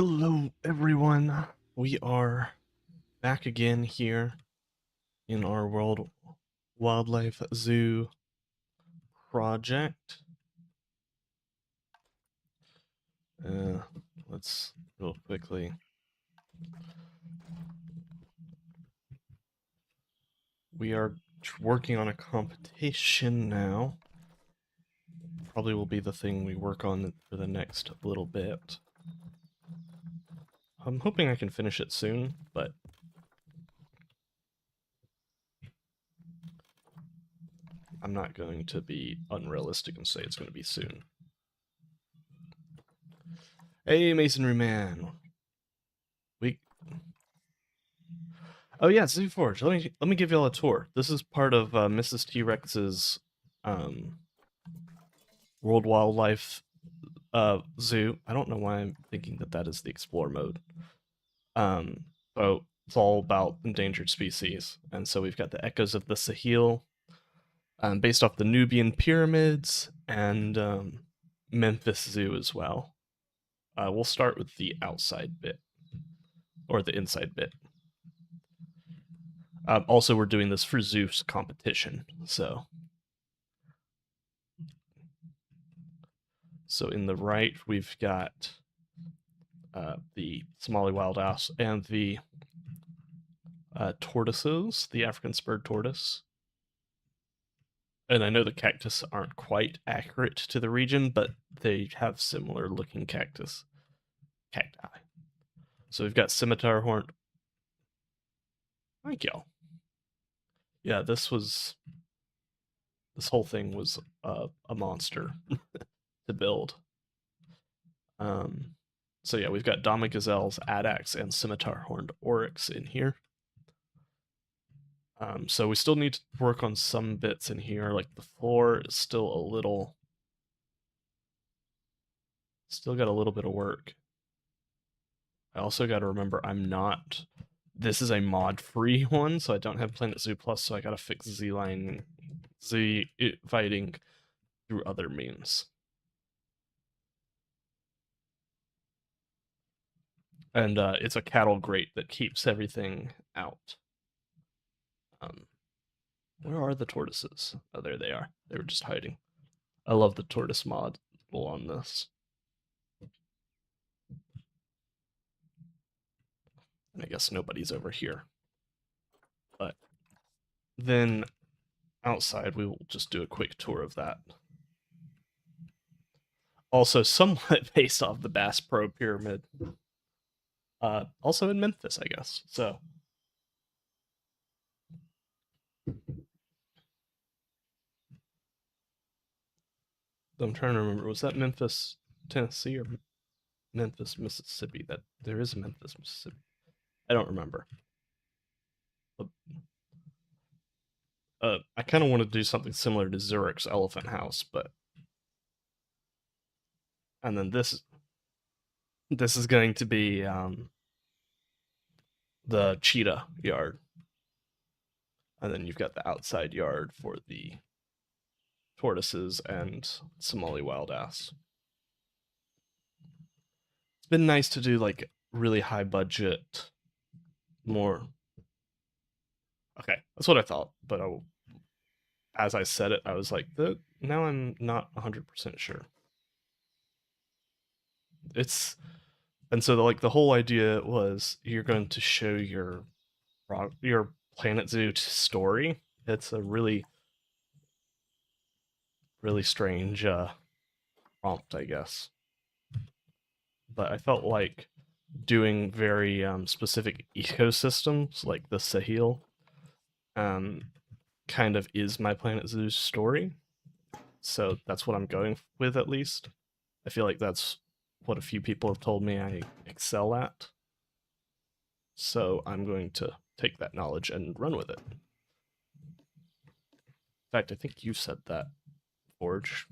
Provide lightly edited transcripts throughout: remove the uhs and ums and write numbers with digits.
Hello, everyone. We are back again here in our World Wildlife Zoo project. Let's real quickly. We are working on a competition now. Probably will be the thing we work on for the next little bit. I'm hoping I can finish it soon, but I'm not going to be unrealistic and say it's going to be soon. Hey, Masonry Man. Oh yeah, Zoo Forge. Let me give y'all a tour. This is part of Mrs. T-Rex's World Wildlife Zoo. I don't know why I'm thinking that is the Explore mode. So it's all about endangered species, and so we've got the echoes of the Sahel, based off the Nubian pyramids, and Memphis Zoo as well. We'll start with the outside bit, or the inside bit. Also, we're doing this for Zeus competition, so in the right, we've got the Somali wild ass and the tortoises, the African spurred tortoise. And I know the cactus aren't quite accurate to the region, but they have similar looking cacti. So we've got scimitar horn. Thank y'all. Yeah, this whole thing was a monster to build. So yeah, we've got Dama gazelles, addax, and scimitar horned oryx in here. So we still need to work on some bits in here, like the floor is still a little... Still got a little bit of work. I also got to remember this is a mod-free one, so I don't have Planet Zoo Plus, so I gotta fix Z-Line, fighting through other means. And it's a cattle grate that keeps everything out. Where are the tortoises? Oh, there they are. They were just hiding. I love the tortoise mod on this. And I guess nobody's over here. But then outside, we will just do a quick tour of that. Also, somewhat based off the Bass Pro Pyramid. Also in Memphis, I guess. So I'm trying to remember. Was that Memphis, Tennessee, or Memphis, Mississippi? That there is a Memphis, Mississippi. I don't remember. But, I kind of want to do something similar to Zurich's Elephant House, but and then this is going to be the cheetah yard, and then you've got the outside yard for the tortoises and Somali wild ass. It's been nice to do like really high budget, more. Okay, that's what I thought, but as I said it, I was like, now I'm not 100% sure. And so the whole idea was you're going to show your Planet Zoo story. It's a really, really strange prompt, I guess. But I felt like doing very specific ecosystems like the Sahel kind of is my Planet Zoo story. So that's what I'm going with, at least. I feel like that's what a few people have told me I excel at. So I'm going to take that knowledge and run with it. In fact, I think you said that, Forge.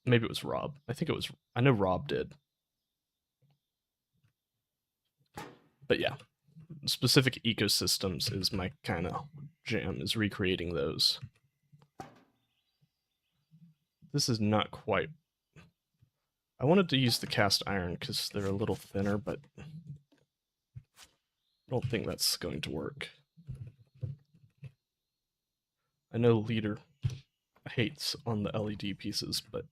Maybe it was Rob. I know Rob did. But yeah, specific ecosystems is my kind of jam, is recreating those. This is not quite... I wanted to use the cast iron because they're a little thinner, but I don't think that's going to work. I know Leader hates on the LED pieces, but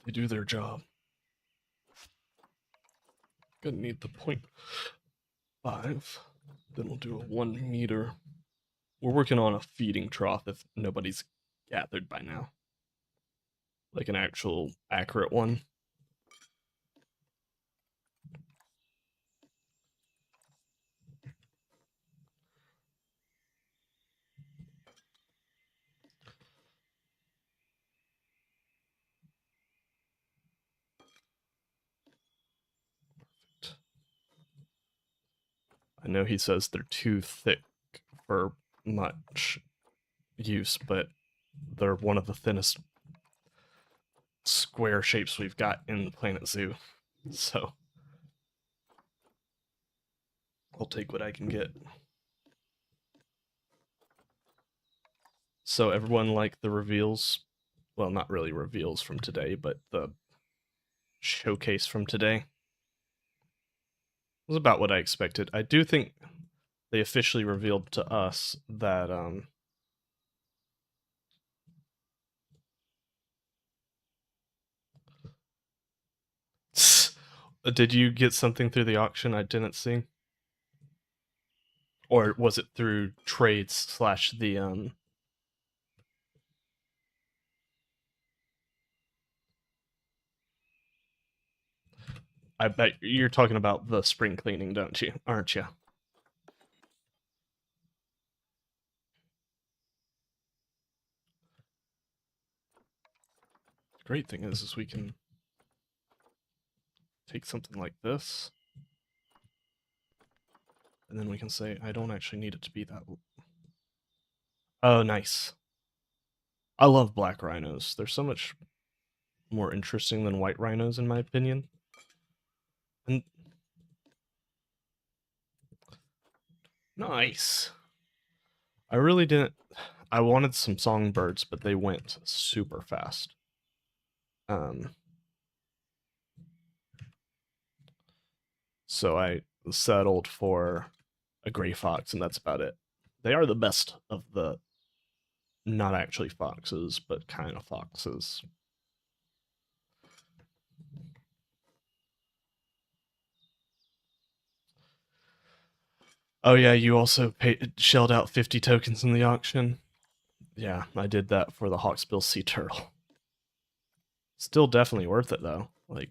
they do their job. Gonna need the 0.5. Then we'll do a 1 meter. We're working on a feeding trough if nobody's gathered by now. Like an actual accurate one. I know he says they're too thick for much use, but they're one of the thinnest square shapes we've got in Planet Zoo. So I'll take what I can get. So everyone liked the reveals? Well, not really reveals from today, but the showcase from today. It was about what I expected. I do think they officially revealed to us that did you get something through the auction I didn't see? Or was it through trades slash the I bet you're talking about the spring cleaning, don't you? Aren't you? The great thing is we can take something like this, and then we can say, I don't actually need it to be that. Oh, nice. I love black rhinos. They're so much more interesting than white rhinos, in my opinion. And nice. I really didn't. I wanted some songbirds, but they went super fast. So I settled for a gray fox, and that's about it. They are the best of the not actually foxes, but kind of foxes. Oh yeah, you also shelled out 50 tokens in the auction. Yeah, I did that for the Hawksbill sea turtle. Still definitely worth it though. Like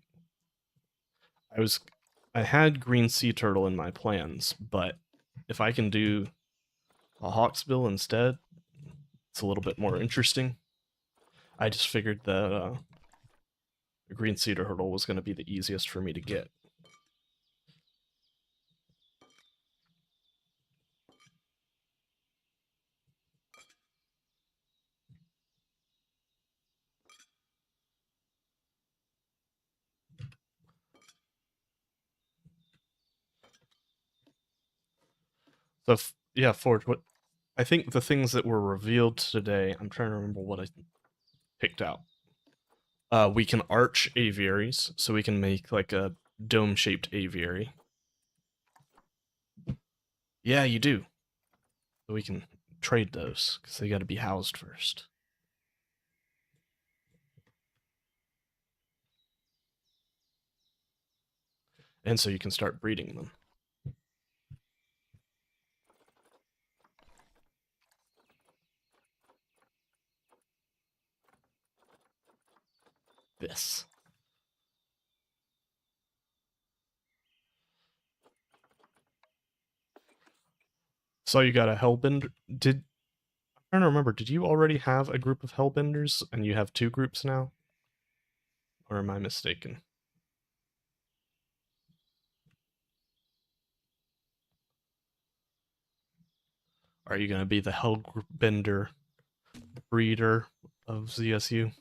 I had green sea turtle in my plans, but if I can do a Hawksbill instead, it's a little bit more interesting. I just figured that the green sea turtle was going to be the easiest for me to get. So yeah, Forge, what I think the things that were revealed today, I'm trying to remember what I picked out. We can arch aviaries, so we can make like a dome-shaped aviary. Yeah, you do. So we can trade those, because they got to be housed first. And so you can start breeding them. This. So you got a hellbender. I'm trying to remember, did you already have a group of hellbenders and you have 2 groups now? Or am I mistaken? Are you going to be the hellbender breeder of ZSU?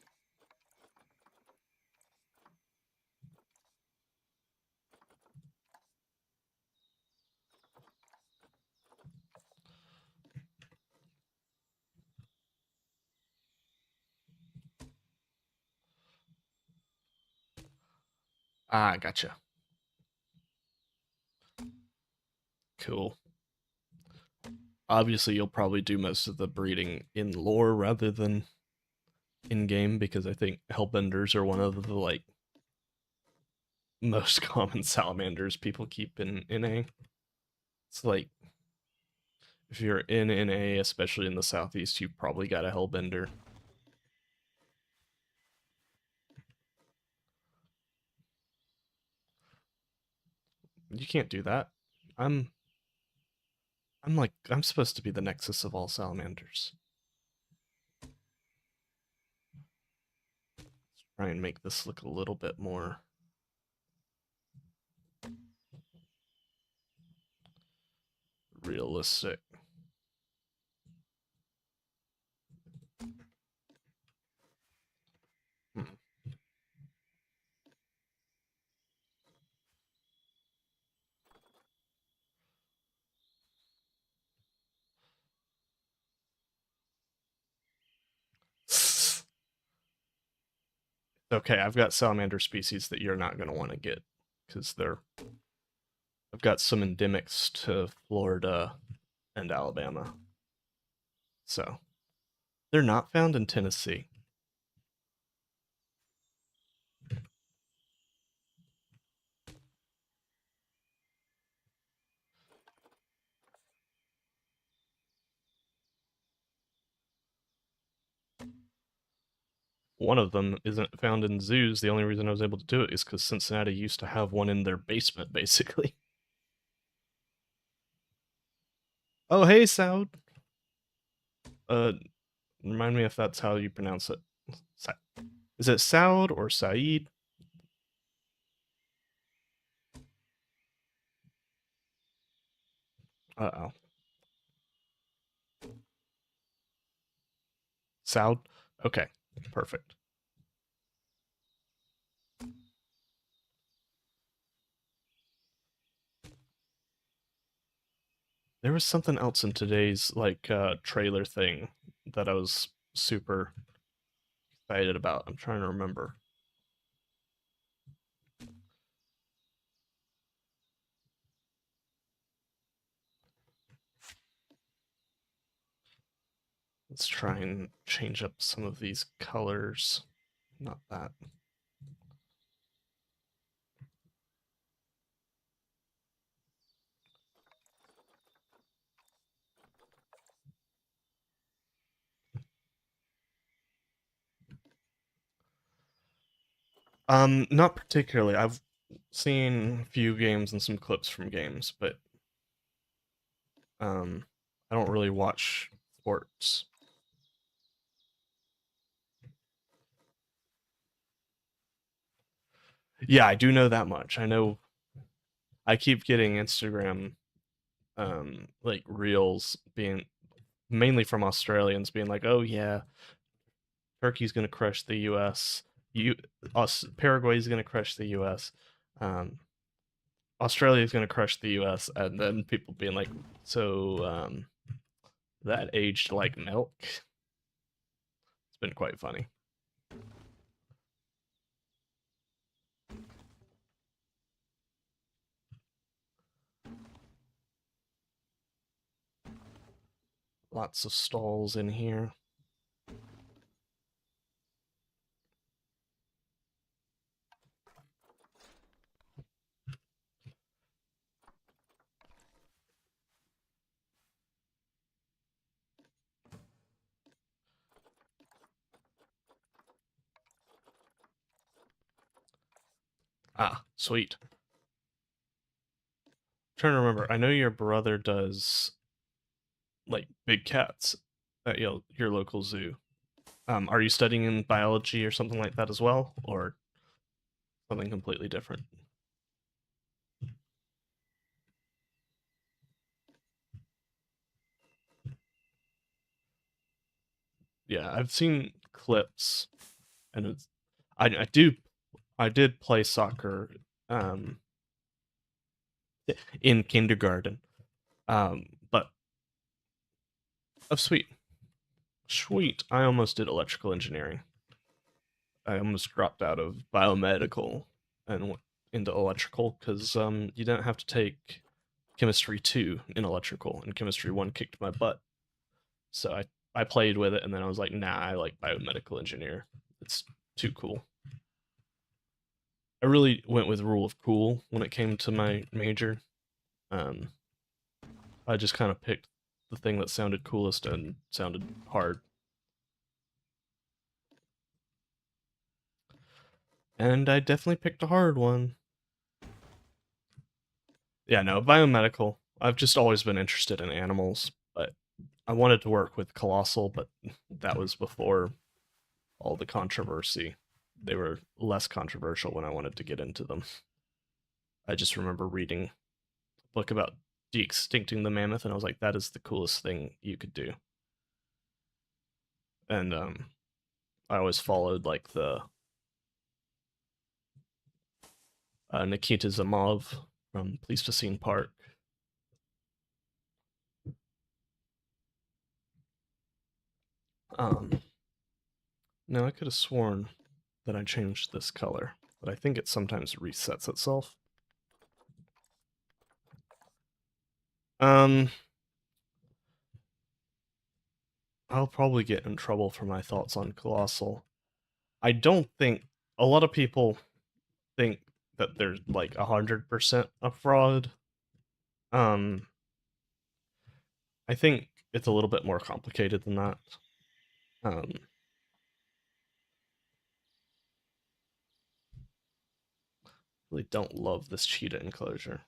Ah, gotcha. Cool. Obviously, you'll probably do most of the breeding in lore rather than in game because I think hellbenders are one of the like most common salamanders people keep in NA. It's like if you're in NA, especially in the southeast, you've probably got a hellbender. You can't do that. I'm I'm supposed to be the nexus of all salamanders. Let's try and make this look a little bit more realistic. Hmm. Okay, I've got salamander species that you're not going to want to get because they're. I've got some endemics to Florida and Alabama, so they're not found in Tennessee. One of them isn't found in zoos. The only reason I was able to do it is because Cincinnati used to have one in their basement, basically. Oh, hey, Saud. Uh, Remind me if that's how you pronounce it. Is it Saud or Saeed? Uh oh. Saud? Okay, perfect. There was something else in today's like trailer thing that I was super excited about. I'm trying to remember. Let's try and change up some of these colors. Not that. Not particularly. I've seen a few games and some clips from games, but um, I don't really watch sports. Yeah, I do know that much. I know I keep getting Instagram like reels being mainly from Australians being like, "Oh yeah, Turkey's going to crush the US. You Paraguay's going to crush the US. Um Australia's going to crush the US." And then people being like, "So that aged like milk." It's been quite funny. Lots of stalls in here. Ah, sweet. I'm trying to remember. I know your brother does like big cats at your local zoo. Are you studying in biology or something like that as well, or something completely different? Yeah, I've seen clips, and it's I did play soccer um, in kindergarten, but oh sweet, sweet. I almost did electrical engineering. I almost dropped out of biomedical and into electrical because you didn't have to take chemistry 2 in electrical, and chemistry 1 kicked my butt. So I played with it, and then I was like, nah, I like biomedical engineer. It's too cool. I really went with rule of cool when it came to my major. Um, I just kind of picked the thing that sounded coolest and sounded hard. And I definitely picked a hard one. Yeah, no, biomedical. I've just always been interested in animals, but I wanted to work with Colossal, but that was before all the controversy. They were less controversial when I wanted to get into them. I just remember reading a book about de-extincting the mammoth, and I was like, that is the coolest thing you could do. And I always followed like the Nikita Zamov from Pleistocene Park. Now I could have sworn that I changed this color, but I think it sometimes resets itself. I'll probably get in trouble for my thoughts on Colossal. I don't think a lot of people think that there's like 100% a fraud. I think it's a little bit more complicated than that. Really don't love this cheetah enclosure.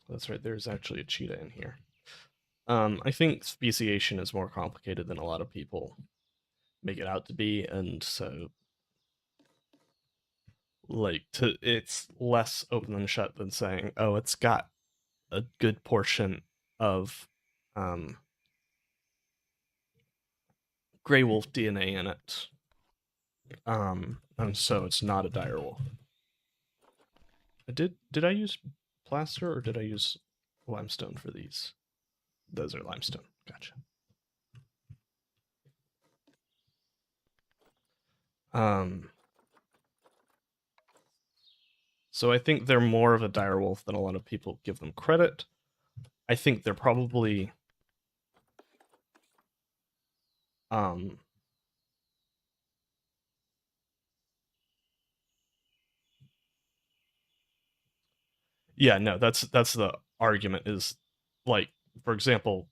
That's right, there's actually a cheetah in here. I think speciation is more complicated than a lot of people make it out to be, and so it's less open and shut than saying, oh, it's got a good portion of gray wolf DNA in it. And so it's not a dire wolf. Did I use plaster or did I use limestone for these? Those are limestone. Gotcha. So I think they're more of a dire wolf than a lot of people give them credit. I think they're probably yeah, no, that's the argument is like, for example,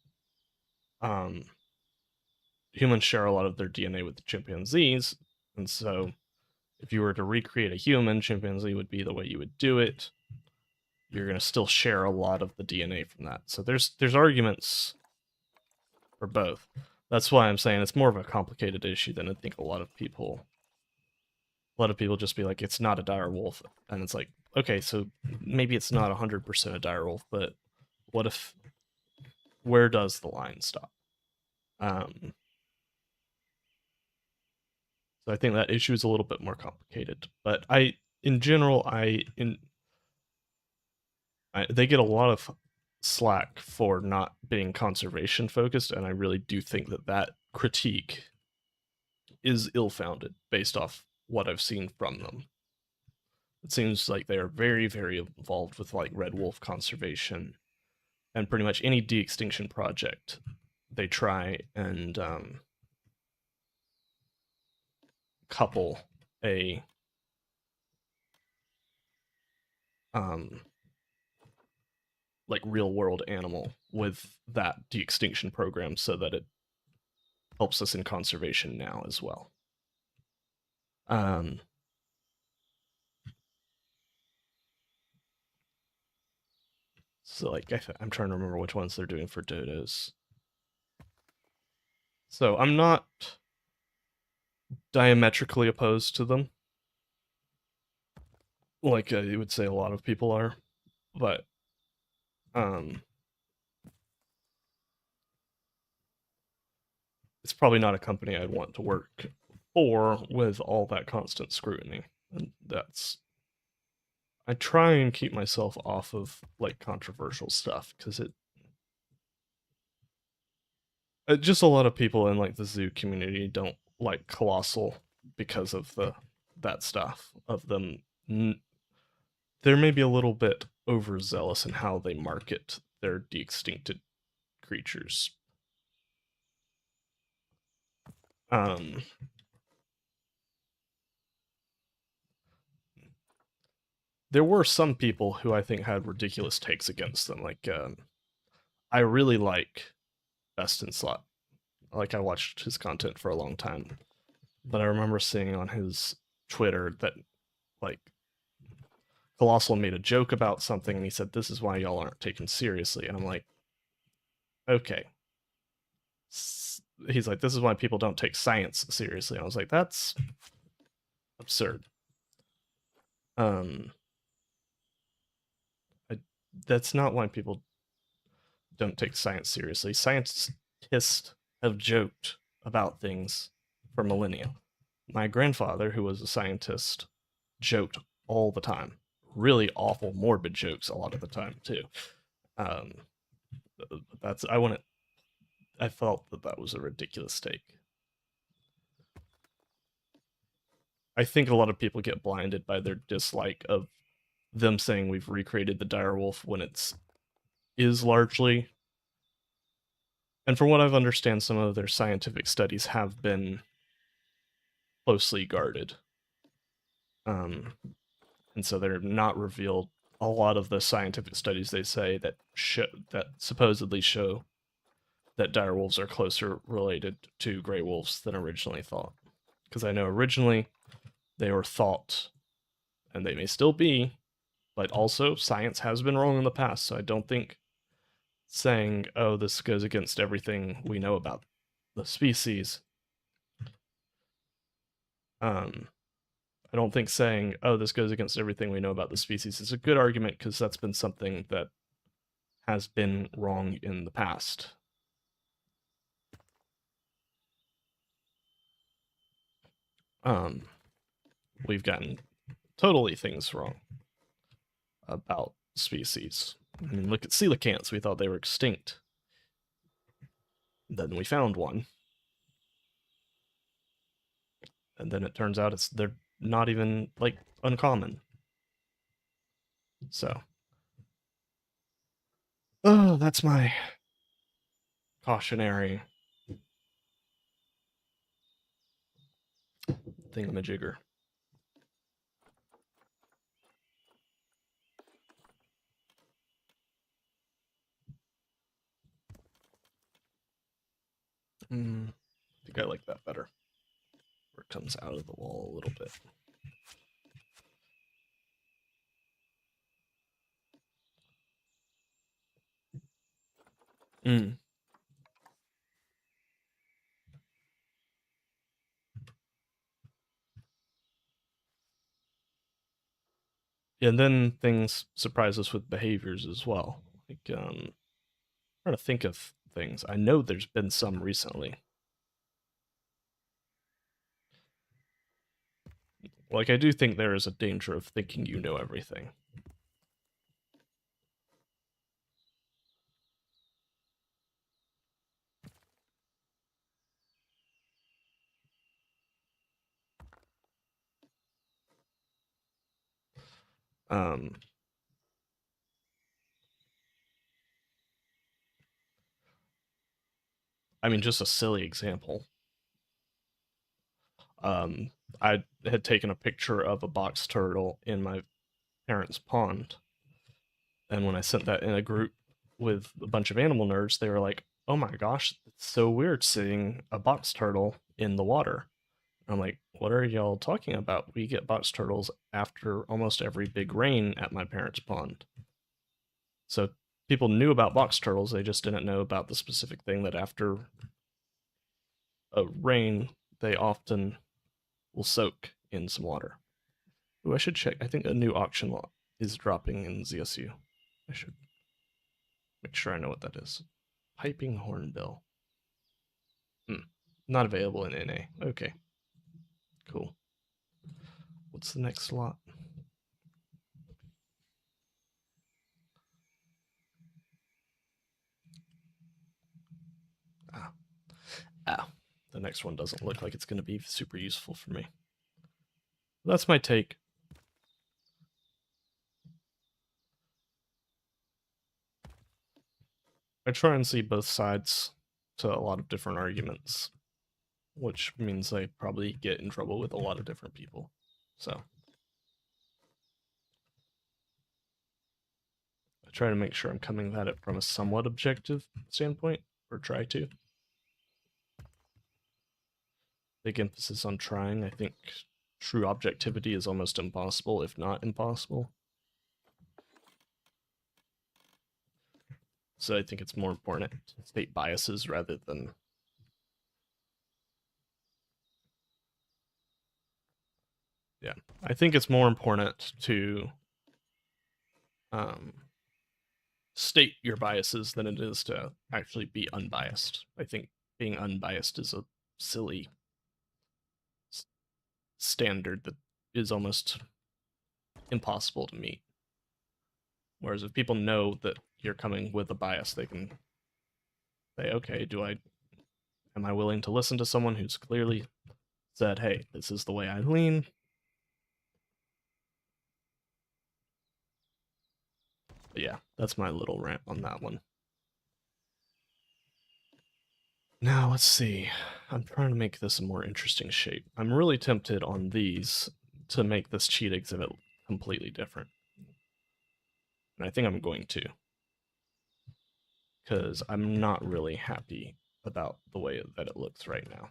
humans share a lot of their DNA with the chimpanzees, and so if you were to recreate a human, chimpanzee would be the way you would do it. You're going to still share a lot of the DNA from that. So there's arguments for both. That's why I'm saying it's more of a complicated issue than I think a lot of people just be like, it's not a dire wolf, and it's like, okay, so maybe it's not 100% a dire wolf, but what if, where does the line stop? So I think that issue is a little bit more complicated. But in general, they get a lot of slack for not being conservation focused, and I really do think that critique is ill-founded based off what I've seen from them. It seems like they are very, very involved with like red wolf conservation, and pretty much any de-extinction project they try and couple a like real world animal with that de-extinction program so that it helps us in conservation now as well. So like I'm trying to remember which ones they're doing for dodos. So I'm not diametrically opposed to them, like you would say a lot of people are, but it's probably not a company I'd want to work for with all that constant scrutiny. And I try and keep myself off of like controversial stuff because Just a lot of people in like the zoo community don't like colossal because of that stuff of them. They're maybe a little bit overzealous in how they market their de-extincted creatures. Um, there were some people who I think had ridiculous takes against them. Like, I really like Best in Slot. Like, I watched his content for a long time, but I remember seeing on his Twitter that like Colossal made a joke about something, and he said, "This is why y'all aren't taken seriously." And I'm like, okay. He's like, "This is why people don't take science seriously." And I was like, that's absurd. Um, I, that's not why people don't take science seriously. Scientists have joked about things for millennia. My grandfather, who was a scientist, joked all the time. Really awful, morbid jokes a lot of the time too. Um, that's I want to I felt that that was a ridiculous take. I think a lot of people get blinded by their dislike of them saying we've recreated the direwolf when it's is largely, and from what I've understand, some of their scientific studies have been closely guarded, um, and so they're not revealed. A lot of the scientific studies they say that supposedly show that direwolves are closer related to gray wolves than originally thought. Because I know originally they were thought, and they may still be, but also science has been wrong in the past. So I don't think saying, "Oh, this goes against everything we know about the species," um, I don't think saying, "Oh, this goes against everything we know about the species" is a good argument because that's been something that has been wrong in the past. Um, we've gotten totally things wrong about species. I mean, look at coelacanths. We thought they were extinct. Then we found one, and then it turns out they're not even like uncommon. So, oh, that's my cautionary thingamajigger. I think I like that better. Where it comes out of the wall a little bit. Mm. And then things surprise us with behaviors as well. Like, I'm trying to think of things. I know there's been some recently. Like, I do think there is a danger of thinking you know everything. Um, I mean, just a silly example. Um, I had taken a picture of a box turtle in my parents' pond, and when I sent that in a group with a bunch of animal nerds, they were like, "Oh my gosh, it's so weird seeing a box turtle in the water." I'm like, "What are y'all talking about? We get box turtles after almost every big rain at my parents' pond." So people knew about box turtles, they just didn't know about the specific thing that after a rain, they often will soak in some water. Ooh, I should check. I think a new auction lot is dropping in ZSU. I should make sure I know what that is. Piping hornbill. Hmm. Not available in NA. Okay. Cool. What's the next slot? Ah. next one doesn't look like it's going to be super useful for me. That's my take. I try and see both sides to a lot of different arguments, which means I probably get in trouble with a lot of different people. So I try to make sure I'm coming at it from a somewhat objective standpoint, or try to. Big emphasis on trying. I think true objectivity is almost impossible, if not impossible. So I think it's more important to state biases rather than I think it's more important to state your biases than it is to actually be unbiased. I think being unbiased is a silly standard that is almost impossible to meet. Whereas if people know that you're coming with a bias, they can say, okay, am I willing to listen to someone who's clearly said, hey, this is the way I lean? But yeah, that's my little rant on that one. Now, let's see. I'm trying to make this a more interesting shape. I'm really tempted on these to make this cheat exhibit completely different. And I think I'm going to. Because I'm not really happy about the way that it looks right now.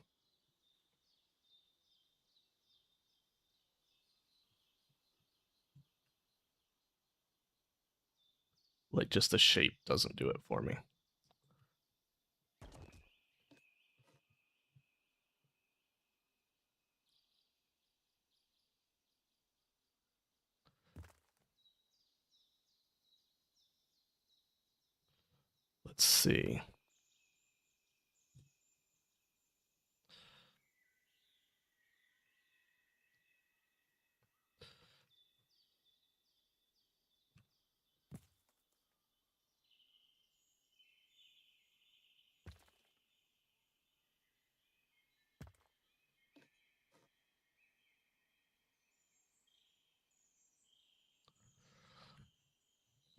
Like, just the shape doesn't do it for me. Let's see.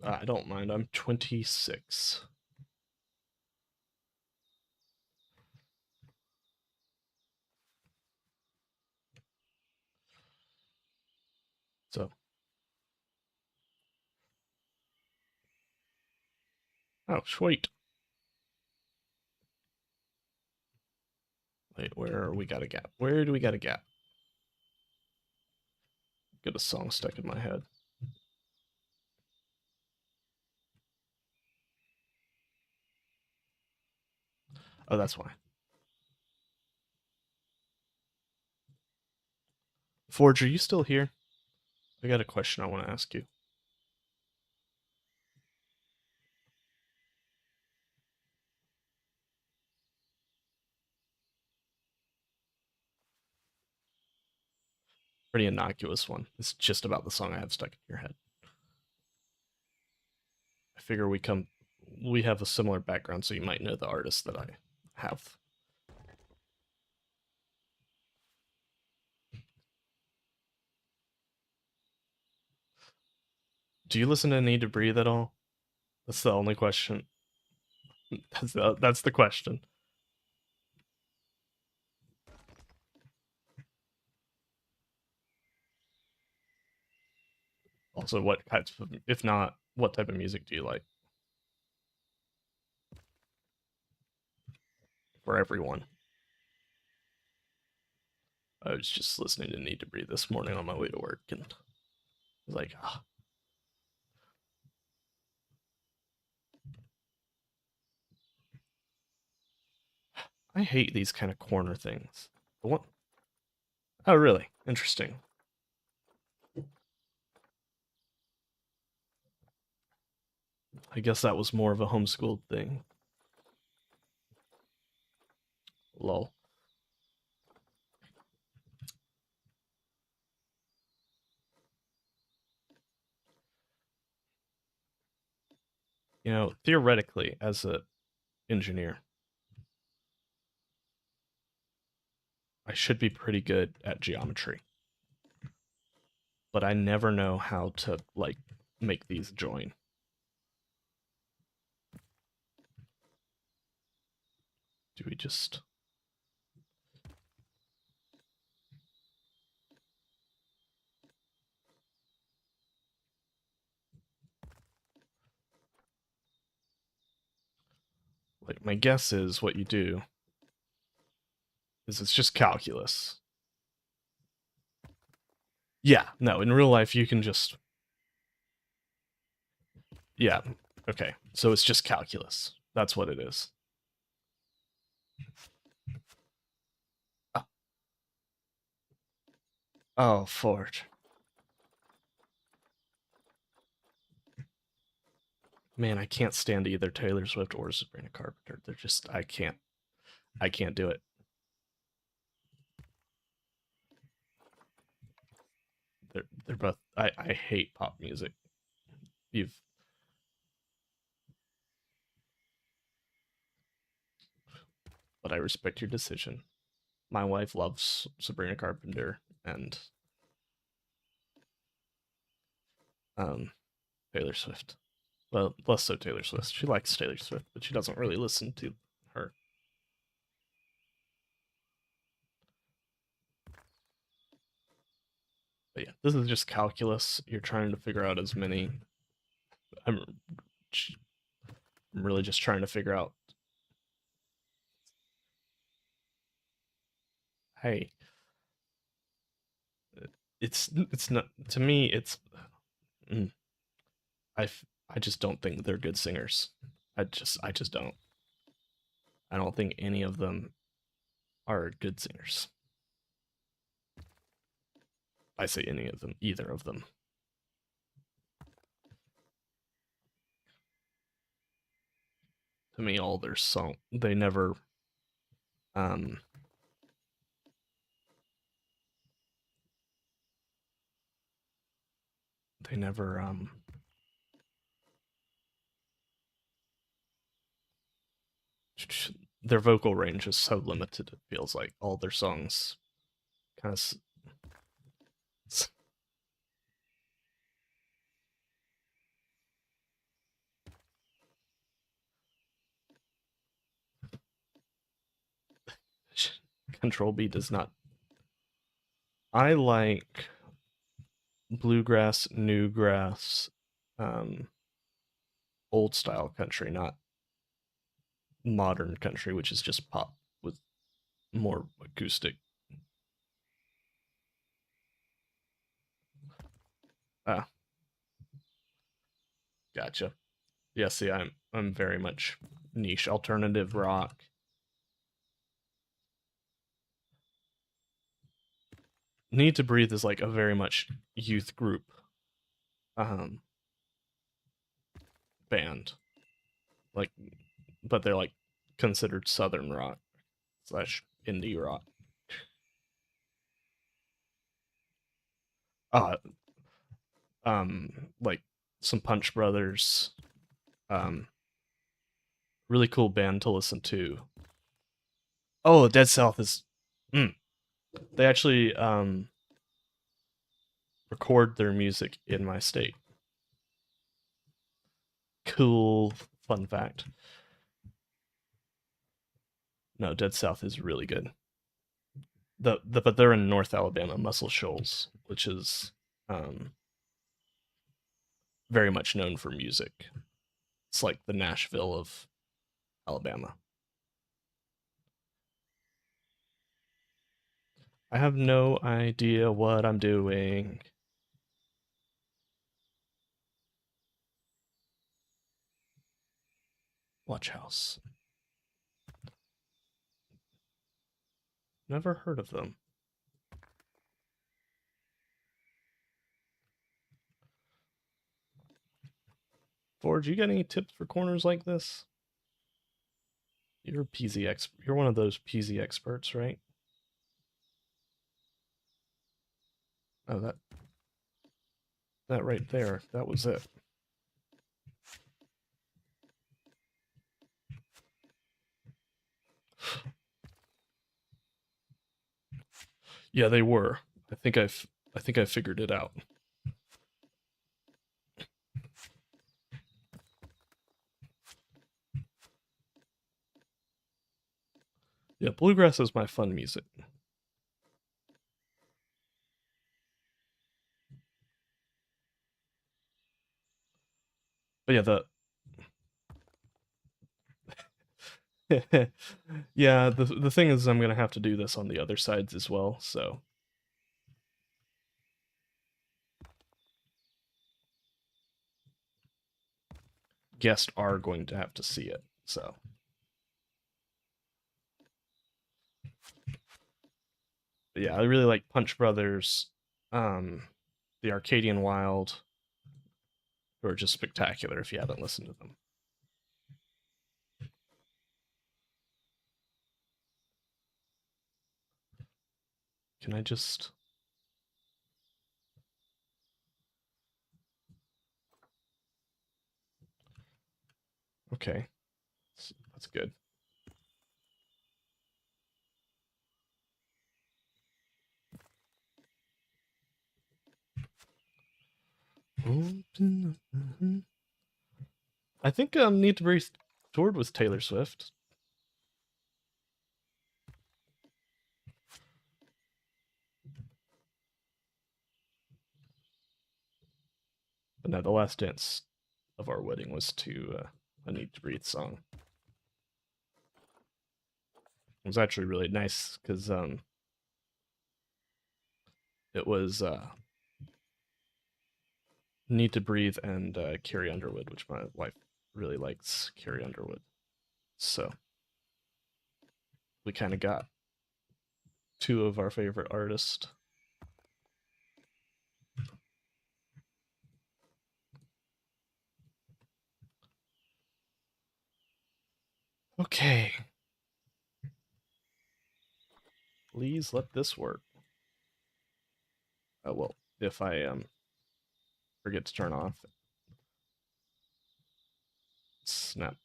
I don't mind. I'm 26. So. Oh, sweet. Wait, we got a gap? Where do we got a gap? Get a song stuck in my head. Oh, that's why. Forge, are you still here? I got a question I want to ask you. Pretty innocuous one. It's just about the song I have stuck in your head. I figure we have a similar background, so you might know the artist that I have. Do you listen to Need to Breathe at all? That's the only question. That's the question. Also, what types of, if not, what type of music do you like? For everyone. I was just listening to Need to Breathe this morning on my way to work, and I was like, ah. I hate these kind of corner things. What? Oh, really? Interesting. I guess that was more of a homeschooled thing. Lol. You know, theoretically, as an engineer, I should be pretty good at geometry, but I never know how to like make these join. Do we just... like, my guess is what you do is it's just calculus. Yeah, no, in real life you can just... Yeah, okay. So it's just calculus. That's what it is. Oh, Forge. Man, I can't stand either Taylor Swift or Sabrina Carpenter. They're just... I can't do it. They're both... I hate pop music. You've... But I respect your decision. My wife loves Sabrina Carpenter and Taylor Swift. Well, less so Taylor Swift. She likes Taylor Swift, but she doesn't really listen to her. But yeah, this is just calculus. You're trying to figure out as many. I'm really just trying to figure out. Hey, it's not, to me. It's mm, I just don't think they're good singers. I just don't. I don't think any of them are good singers. I say any of them, either of them. To me, all their song, um, they never, their vocal range is so limited. It feels like all their songs kind of. Control B does not. I like bluegrass, newgrass, um, old style country, not modern country, which is just pop with more acoustic. Ah, gotcha. Yeah, see, I'm very much niche alternative rock. Need to Breathe is like a very much youth group um band. Like, but they're like considered southern rock slash indie rock. Uh like some Punch Brothers, um really cool band to listen to. Oh, Dead South is mm, they actually record their music in my state. Cool fun fact. No, Dead South is really good. But they're in North Alabama, Muscle Shoals, which is um very much known for music. It's like the Nashville of Alabama. I have no idea what I'm doing. Watch House. Never heard of them. Forge, you got any tips for corners like this? You're a PZ expert. You're one of those PZ experts, right? Oh, that right there. That was it. Yeah, they were. I think I figured it out. Yeah, bluegrass is my fun music. But yeah, the thing is I'm gonna have to do this on the other sides as well, so guests are going to have to see it. So but yeah, I really like Punch Brothers, um, the Arcadian Wild, who are just spectacular if you haven't listened to them. Can I just okay. That's good. I think Need to Breathe toured with Taylor Swift. But no, the last dance of our wedding was to a Need to Breathe song. It was actually really nice because it was Need to Breathe and Carrie Underwood, which my wife really likes Carrie Underwood. So we kind of got two of our favorite artists. Okay, please let this work. Oh well, if I forget to turn off snap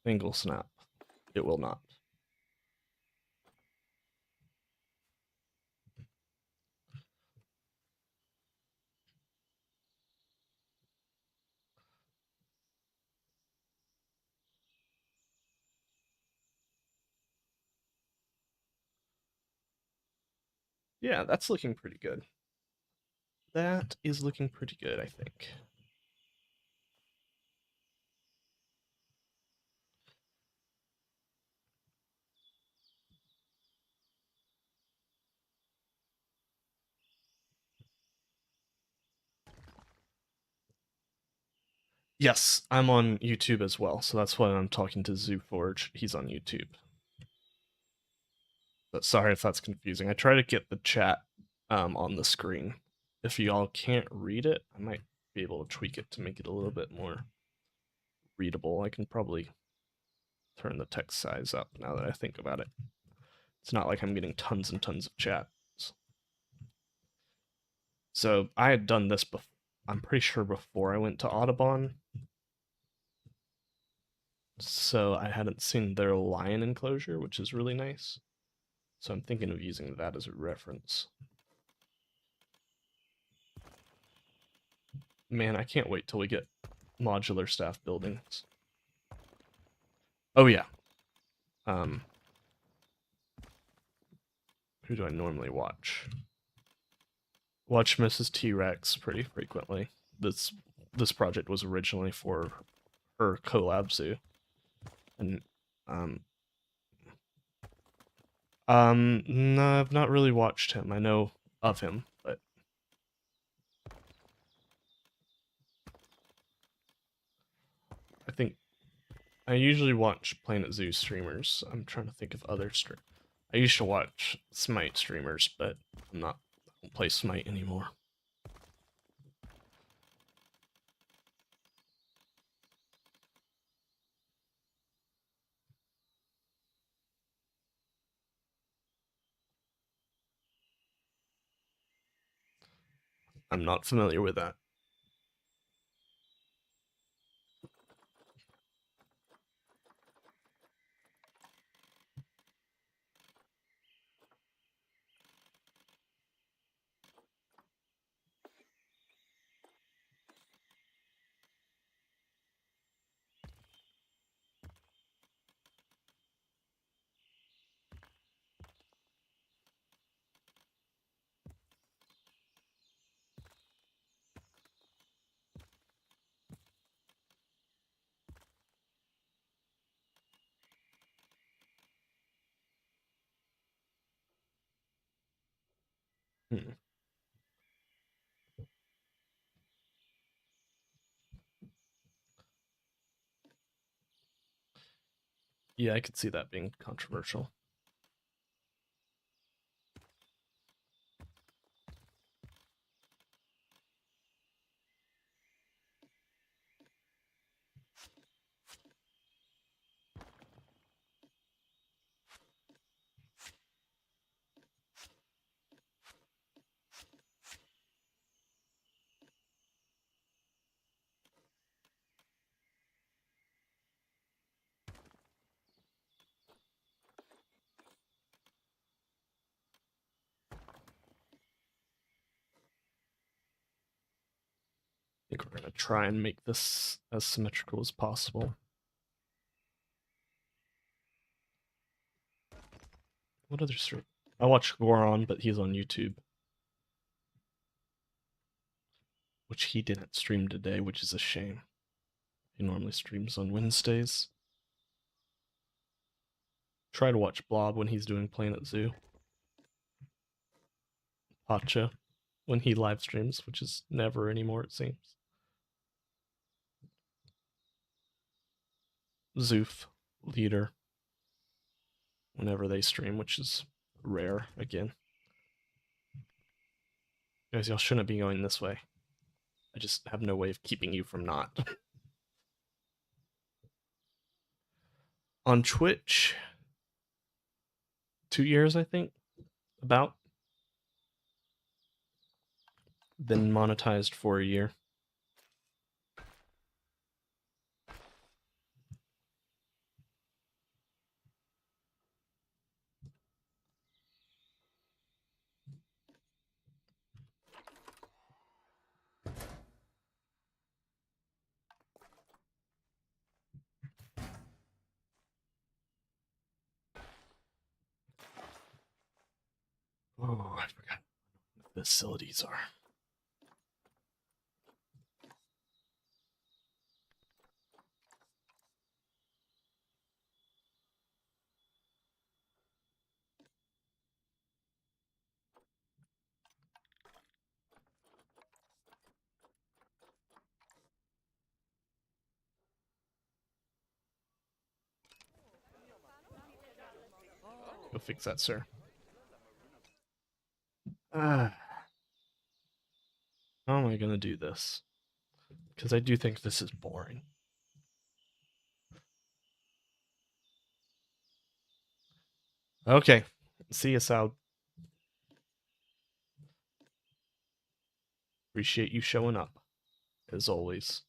angle snap, it will not. Yeah, that's looking pretty good. That is looking pretty good, I think. Yes, I'm on YouTube as well, so that's why I'm talking to ZooForge. He's on YouTube. But sorry if that's confusing. I try to get the chat on the screen. If y'all can't read it, I might be able to tweak it to make it a little bit more readable. I can probably turn the text size up now that I think about it. It's not like I'm getting tons and tons of chat. So I had done this before. I'm pretty sure before I went to Audubon. So I hadn't seen their lion enclosure, which is really nice. So I'm thinking of using that as a reference. Man, I can't wait till we get modular staff buildings. Oh yeah. Um, who do I normally watch? Watch Mrs. T-Rex pretty frequently. This project was originally for her collab zoo, and um, no, I've not really watched him. I know of him, but I think I usually watch Planet Zoo streamers. I'm trying to think of other I used to watch Smite streamers, but I'm not. I don't play Smite anymore. I'm not familiar with that. Hmm. Yeah, I could see that being controversial. I think we're going to try and make this as symmetrical as possible. What other stream? I watch Goron, but he's on YouTube, which he didn't stream today, which is a shame. He normally streams on Wednesdays. Try to watch Blob when he's doing Planet Zoo. Pacha when he live streams, which is never anymore, it seems. Zoof, Leader, whenever they stream, which is rare again. Guys, y'all shouldn't be going this way. I just have no way of keeping you from not. On Twitch, 2 years, I think, about. Been monetized for a year. Oh, I forgot what the facilities are. Go fix that, sir. How am I gonna do this? Because I do think this is boring. Okay. See you, Sal. Appreciate you showing up, as always.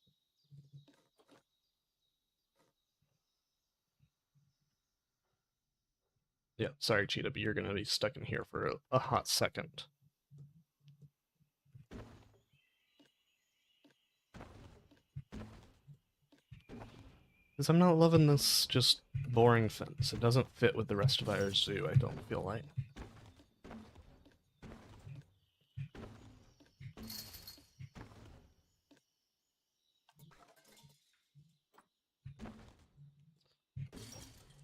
Yeah, sorry, Cheetah, but you're gonna be stuck in here for a hot second. Because I'm not loving this just boring fence. It doesn't fit with the rest of our zoo, I don't feel like.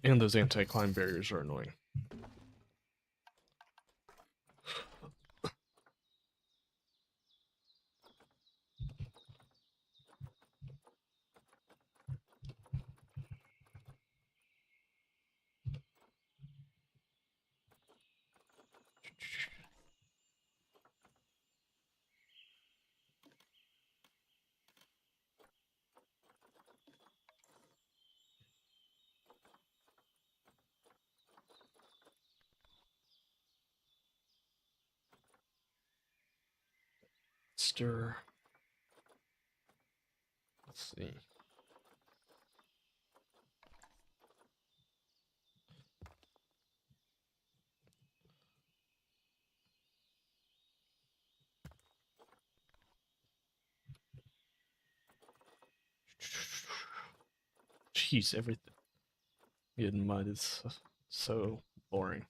And those anti-climb barriers are annoying. Stir. Let's see. Jeez, everything in mud is so boring.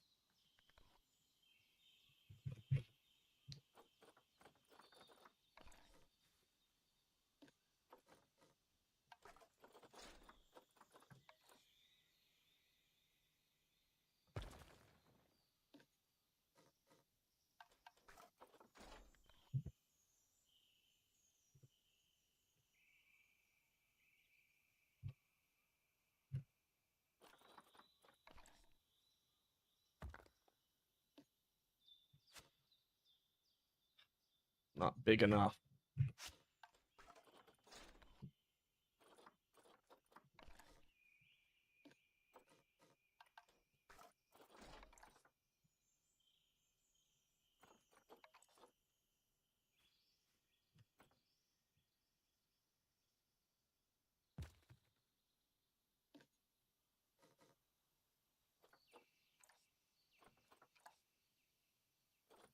Not big enough.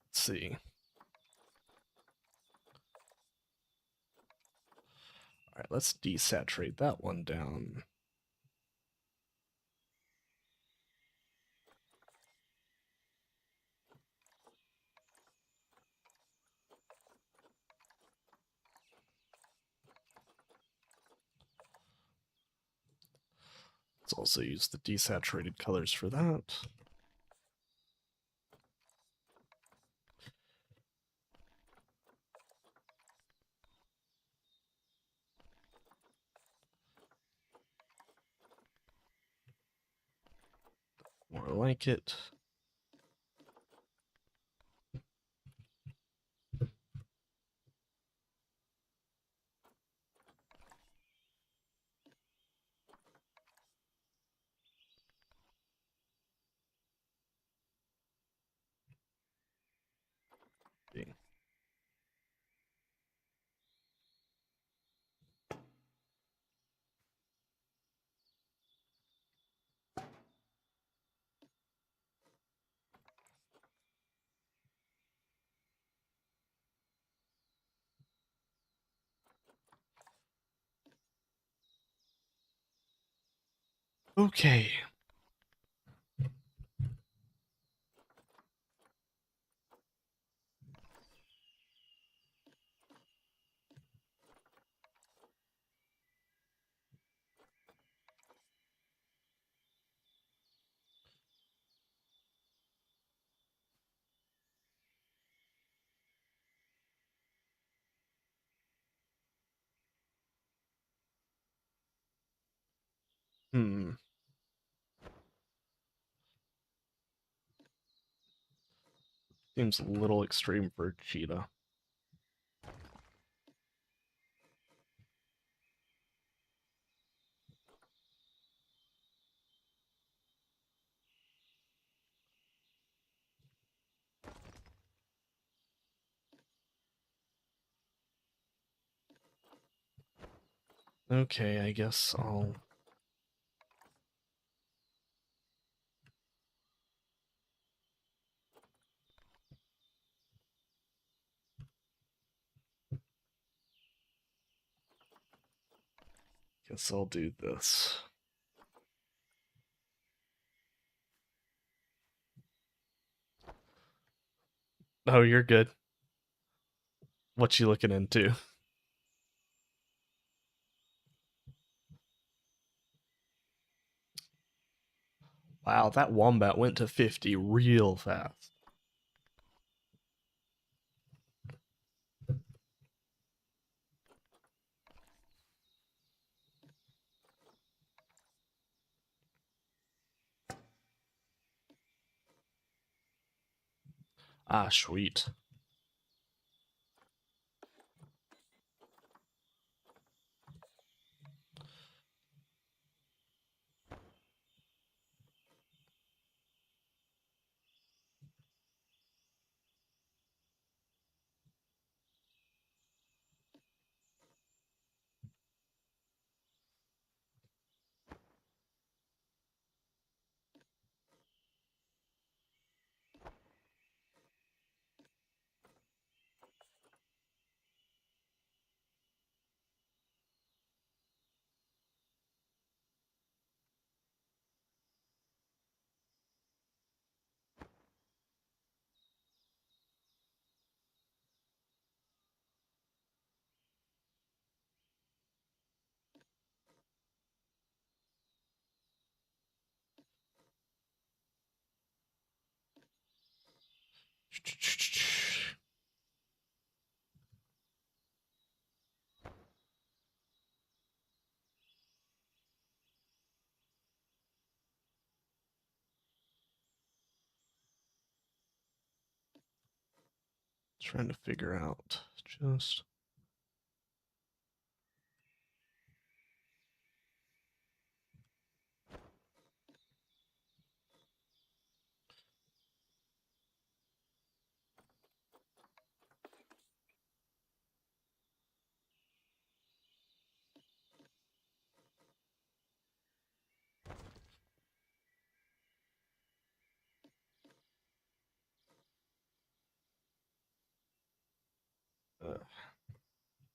Let's see. All right, let's desaturate that one down. Let's also use the desaturated colors for that. More like it. Okay. Seems a little extreme for a cheetah. Okay, I guess I'll... Guess I'll do this. Oh, you're good. What you looking into? Wow, that wombat went to 50 real fast. Ah, sweet. Trying to figure out Just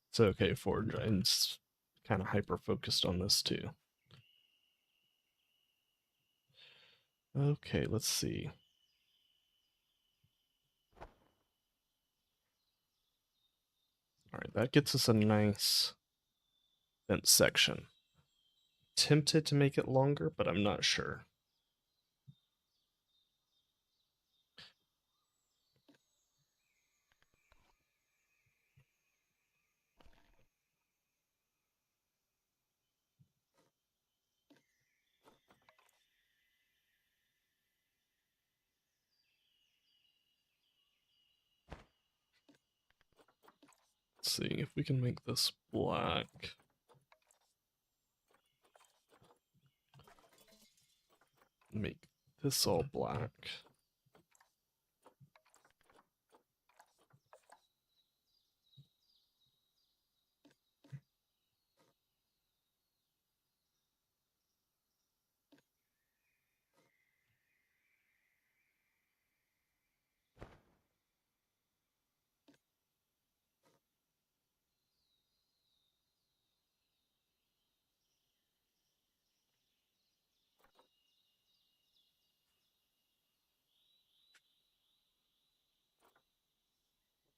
it's okay, Forge. I'm kind of hyper focused on this too. Okay, let's see. Alright, that gets us a nice fence section. Tempted to make it longer, but I'm not sure. Let's see if we can make this black. Make this all black.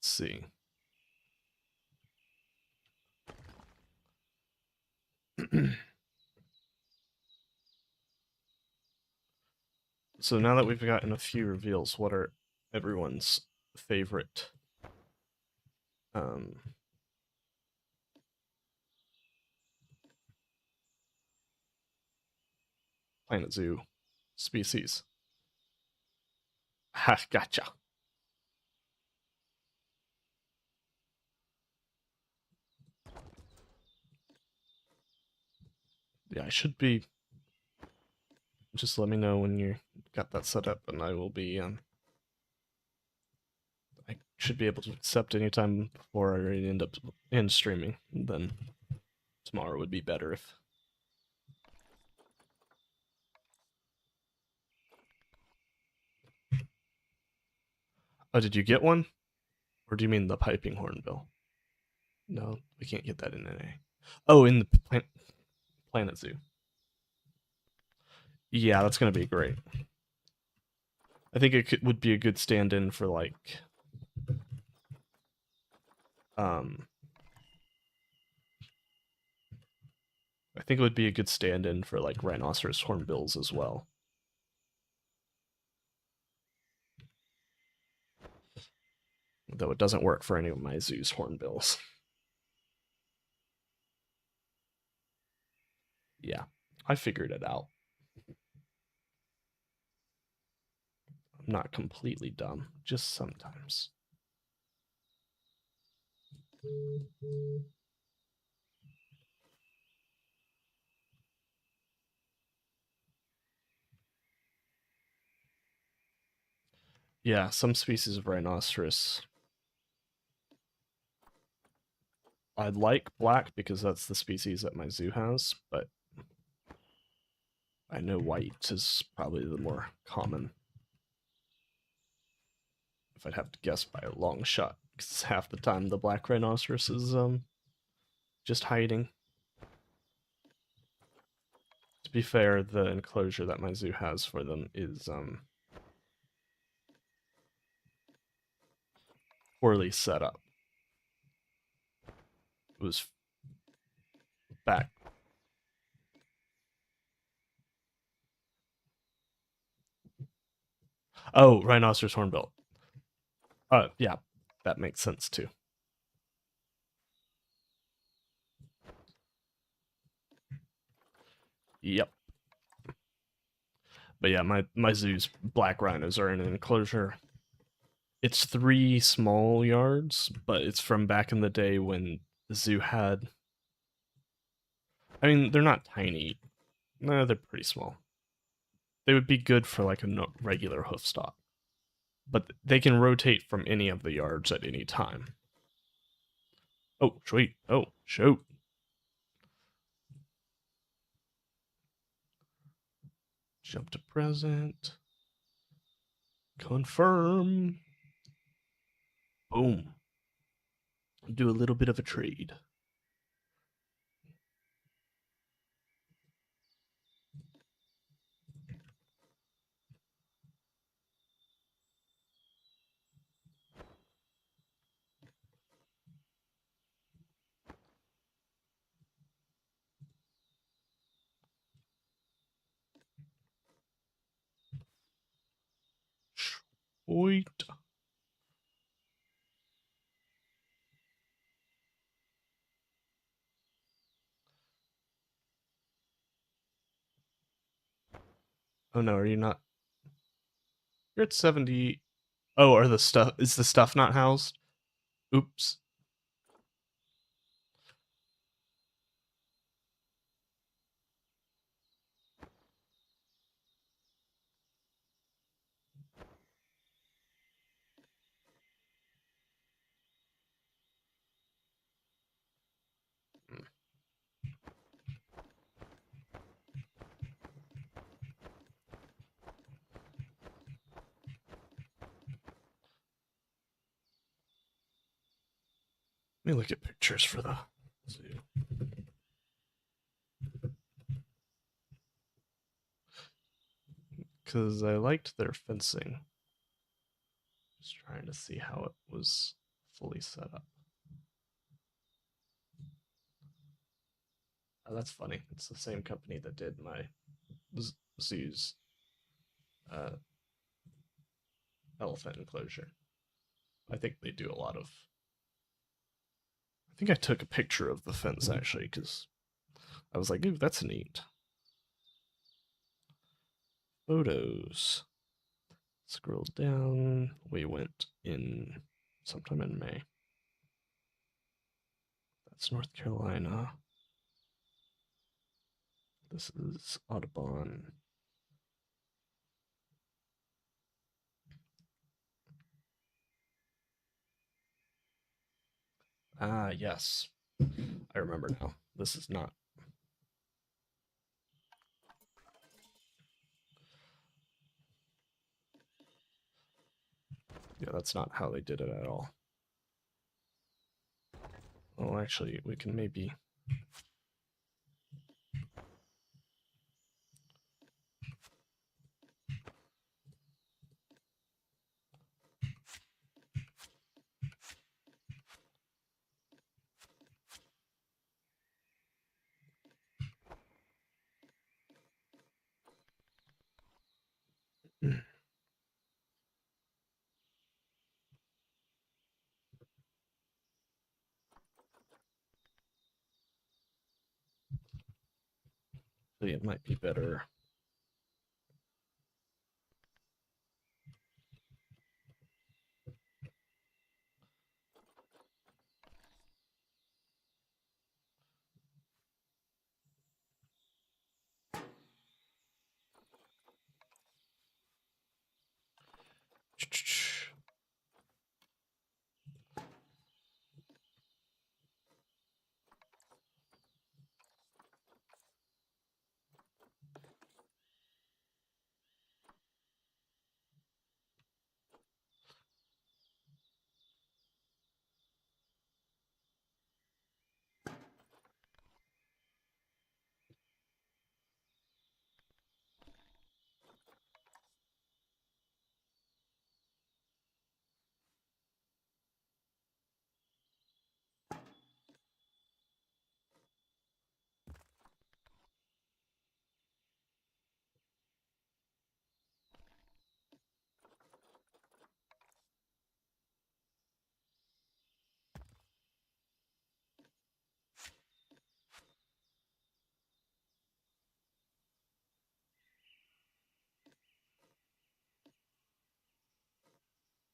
Let's see. So now that we've gotten a few reveals, what are everyone's favorite Planet Zoo species? Ha, gotcha. Yeah, I should be. Just let me know when you got that set up, and I will be. I should be able to accept anytime before I end streaming. Then tomorrow would be better if. Oh, did you get one? Or do you mean the piping hornbill? No, we can't get that in NA. Oh, in the Planet Zoo. Yeah, that's gonna be great. I think it would be a good stand-in for like, I think it would be a good stand-in for like rhinoceros hornbills as well. Though it doesn't work for any of my zoo's hornbills. Yeah, I figured it out. I'm not completely dumb, just sometimes. Yeah, some species of rhinoceros. I like black because that's the species that my zoo has, but I know white is probably the more common. If I'd have to guess by a long shot, because half the time the black rhinoceros is just hiding. To be fair, the enclosure that my zoo has for them is poorly set up. It was back. Oh, rhinoceros hornbill. Yeah, that makes sense too. Yep. But yeah, my zoo's black rhinos are in an enclosure. It's 3 small yards, but it's from back in the day when the zoo had. I mean, they're not tiny. No, they're pretty small. They would be good for like a regular hoof stock, but they can rotate from any of the yards at any time. Oh, sweet. Oh, shoot. Jump to present. Confirm. Boom. Do a little bit of a trade. Sweet. Oh no, are you not? You're at 70. Oh, are the stuff is the stuff not housed? Oops. Let me look at pictures for the zoo. Because I liked their fencing. Just trying to see how it was fully set up. Oh, that's funny. It's the same company that did my zoo's uh, elephant enclosure. I think they do a lot of. I think I took a picture of the fence actually because I was like, ooh, that's neat. Photos. Scroll down. We went in sometime in May. That's North Carolina. This is Audubon. Ah, yes. I remember now. This is not. Yeah, that's not how they did it at all. Oh, actually, we can maybe. It might be better.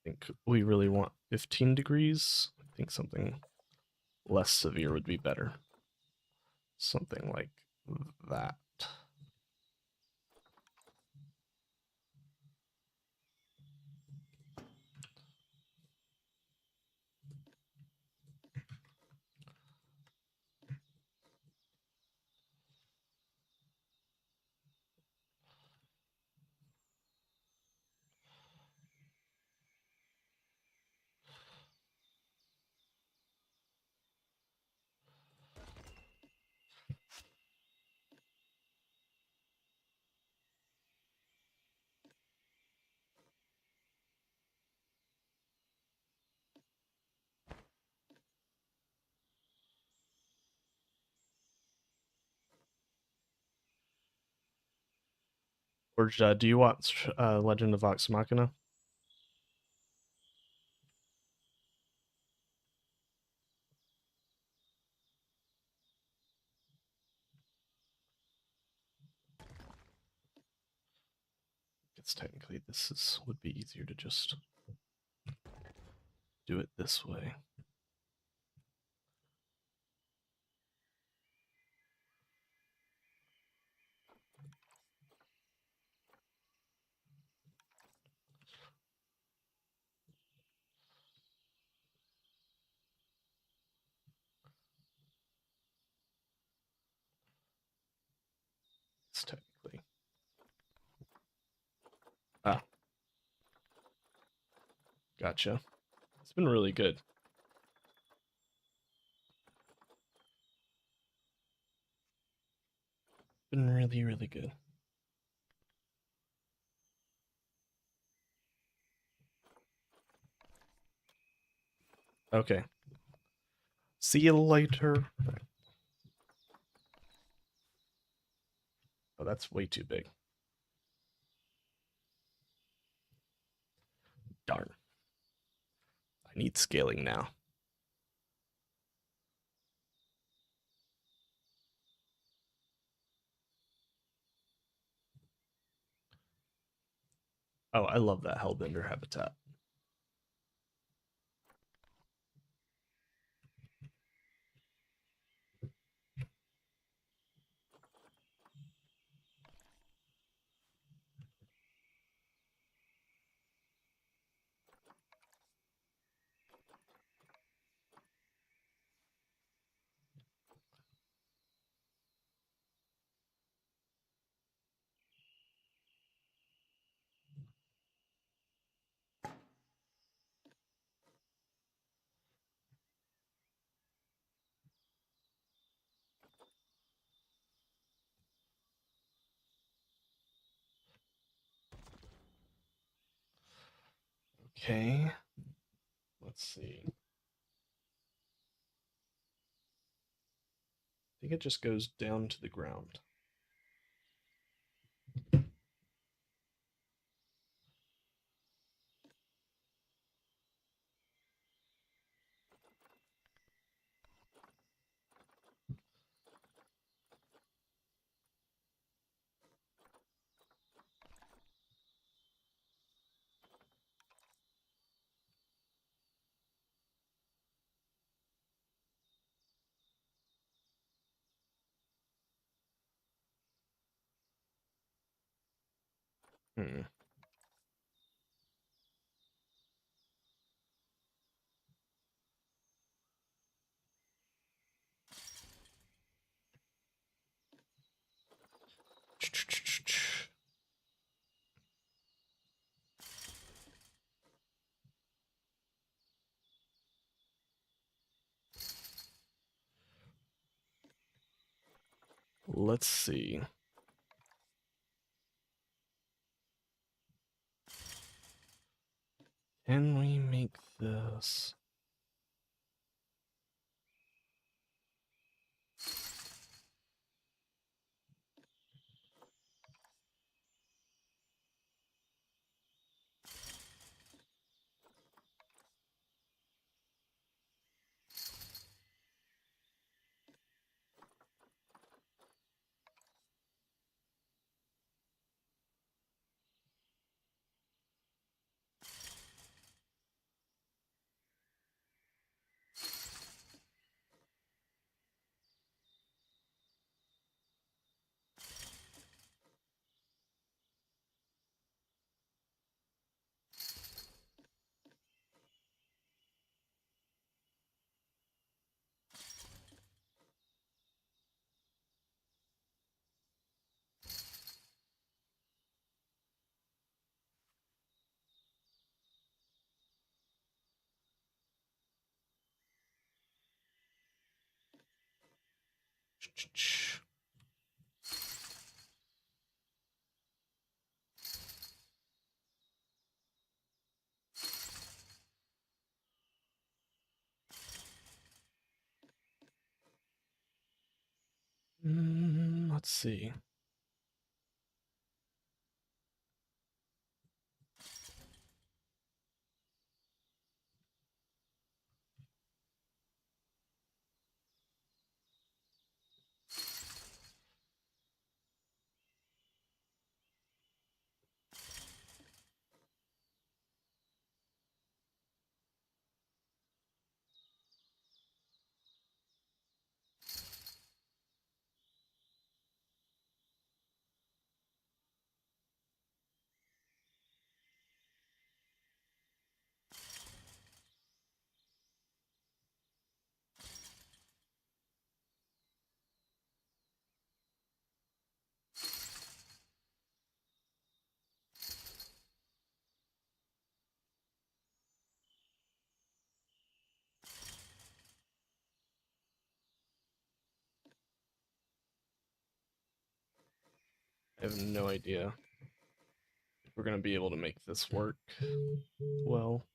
think we really want 15 degrees. I think something less severe would be better. Something like that. Or do you watch Legend of Vox Machina? It's technically would be easier to just do it this way. It's technically. Ah, gotcha. It's been really good. Been really, really good. Okay. See you later. Oh, that's way too big. Darn. I need scaling now. Oh, I love that Hellbender habitat. Okay. Let's see. I think it just goes down to the ground. Hmm. Let's see. Can we make this? Let's see. I have no idea if we're gonna be able to make this work well.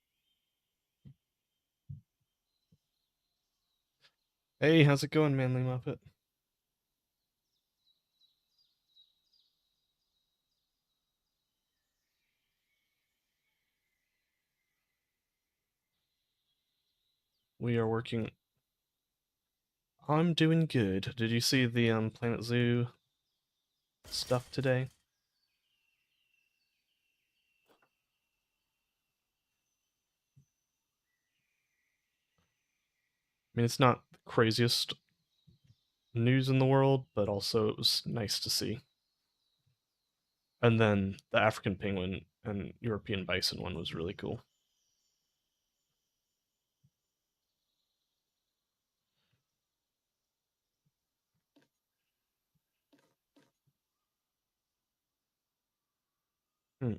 Hey, how's it going, Manly Muppet? We are working. I'm doing good. Did you see the Planet Zoo stuff today? I mean, it's not the craziest news in the world, but also it was nice to see. And then the African penguin and European bison one was really cool. Hmm.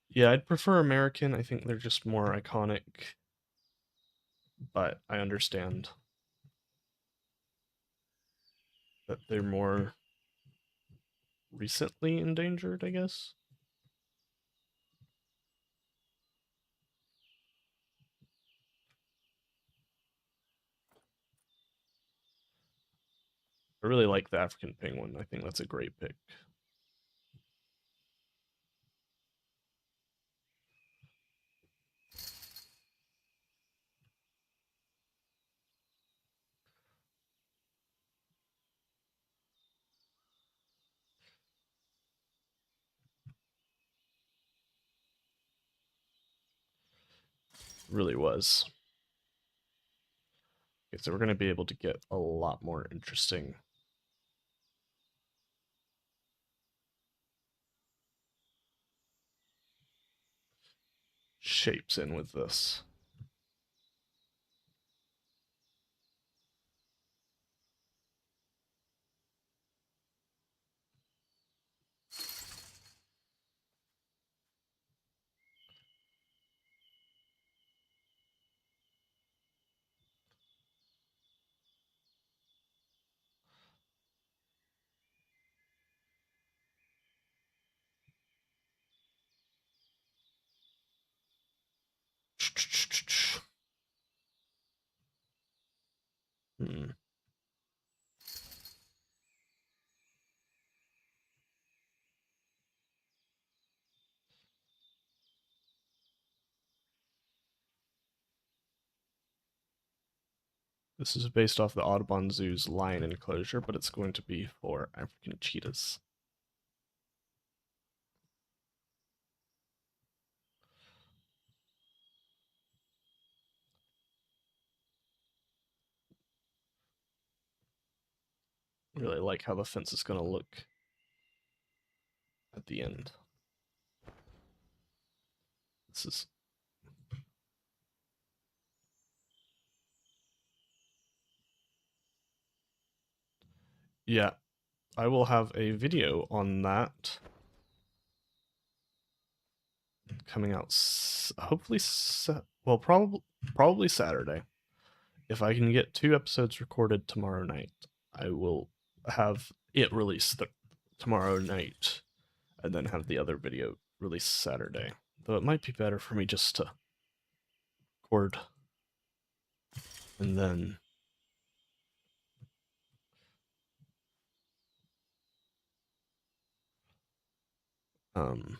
Yeah, I'd prefer American. I think they're just more iconic, but I understand that they're more recently endangered, I guess. I really like the African penguin. I think that's a great pick. It really was. Okay, so we're going to be able to get a lot more interesting shapes in with this. Hmm. This is based off the Audubon Zoo's lion enclosure, but it's going to be for African cheetahs. I really like how the fence is going to look at the end. This is yeah, I will have a video on that coming out hopefully well probably Saturday. if I can get 2 episodes recorded tomorrow night, I will have it released tomorrow night and then have the other video released Saturday. Though it might be better for me just to record and then um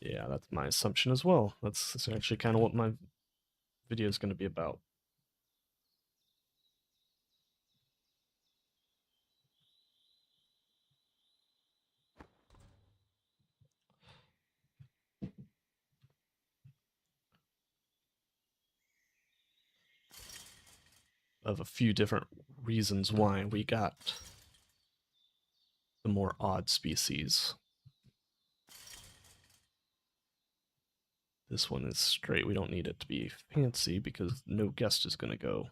yeah, that's my assumption as well. That's actually kind of what my video is going to be about. Of a few different reasons why we got the more odd species. This one is straight. We don't need it to be fancy because no guest is going to go.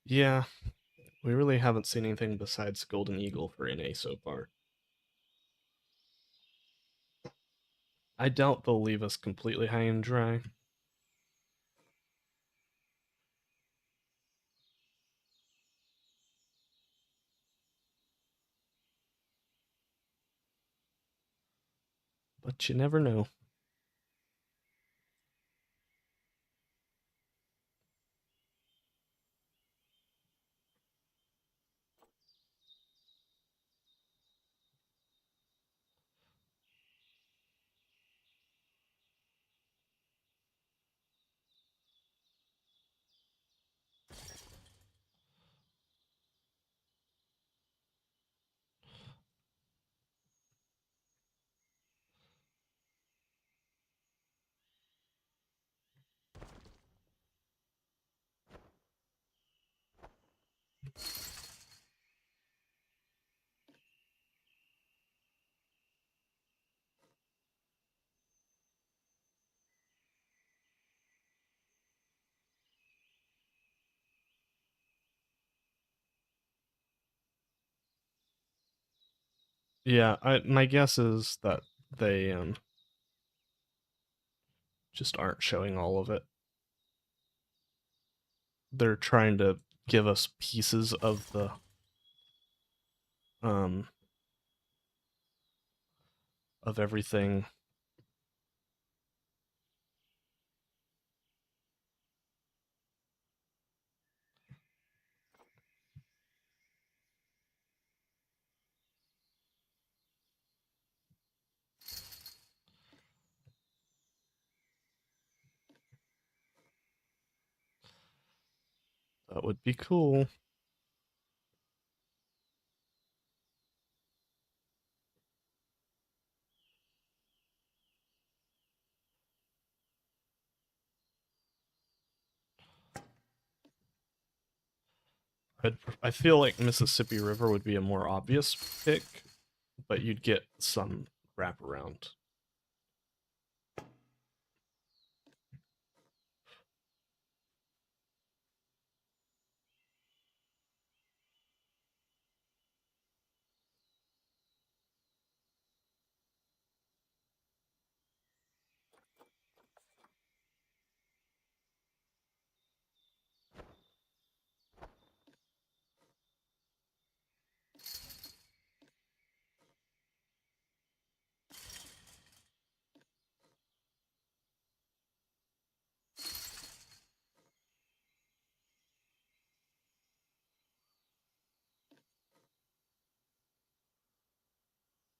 Yeah, we really haven't seen anything besides golden eagle for NA so far. I doubt they'll leave us completely high and dry. But you never know. Yeah, my guess is that they just aren't showing all of it. They're trying to give us pieces of the um of everything. That would be cool. I feel like Mississippi River would be a more obvious pick, but you'd get some wraparound.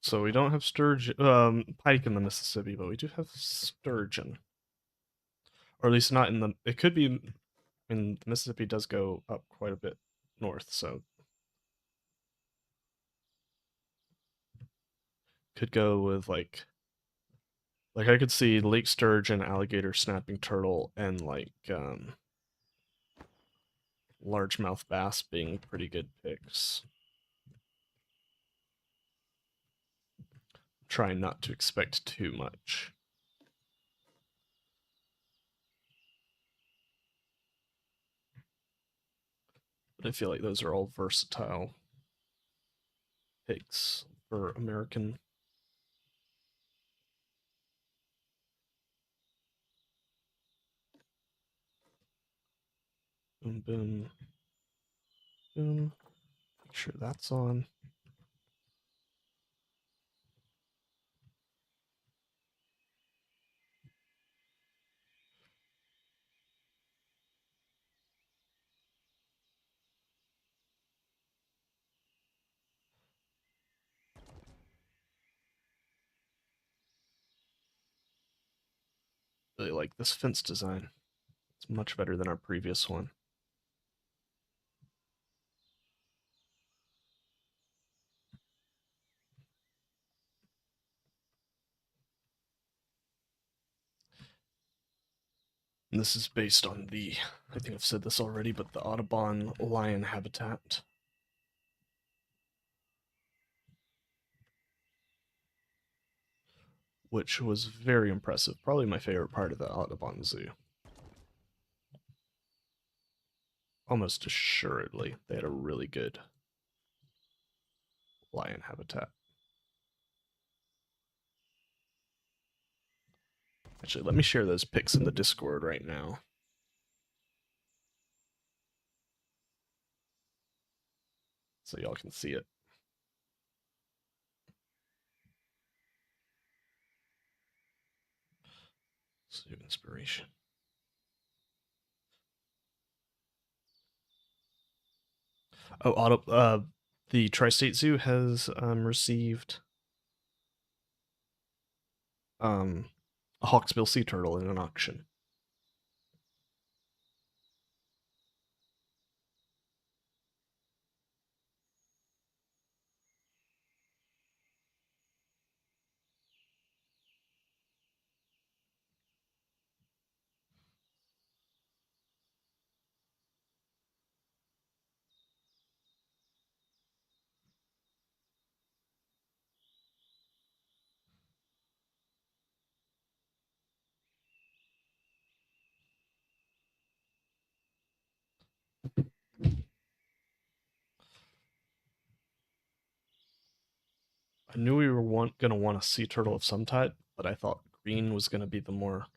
So we don't have sturgeon, pike in the Mississippi, but we do have sturgeon, or at least not in the. It could be. I mean, the Mississippi does go up quite a bit north, so could go with like I could see lake sturgeon, alligator, snapping turtle, and largemouth bass being pretty good picks. Trying not to expect too much. But I feel like those are all versatile picks for American. Boom, boom, boom. Make sure that's on. Really like this fence design. It's much better than our previous one. And this is based on the, I think I've said this already, but the Audubon lion habitat. Which was very impressive. Probably my favorite part of the Audubon Zoo. Almost assuredly, they had a really good lion habitat. Actually, let me share those pics in the Discord right now. So y'all can see it. Zoo inspiration. Oh, the Tri-State Zoo has received a hawksbill sea turtle in an auction. I knew we were going to want a sea turtle of some type, but I thought green was going to be the more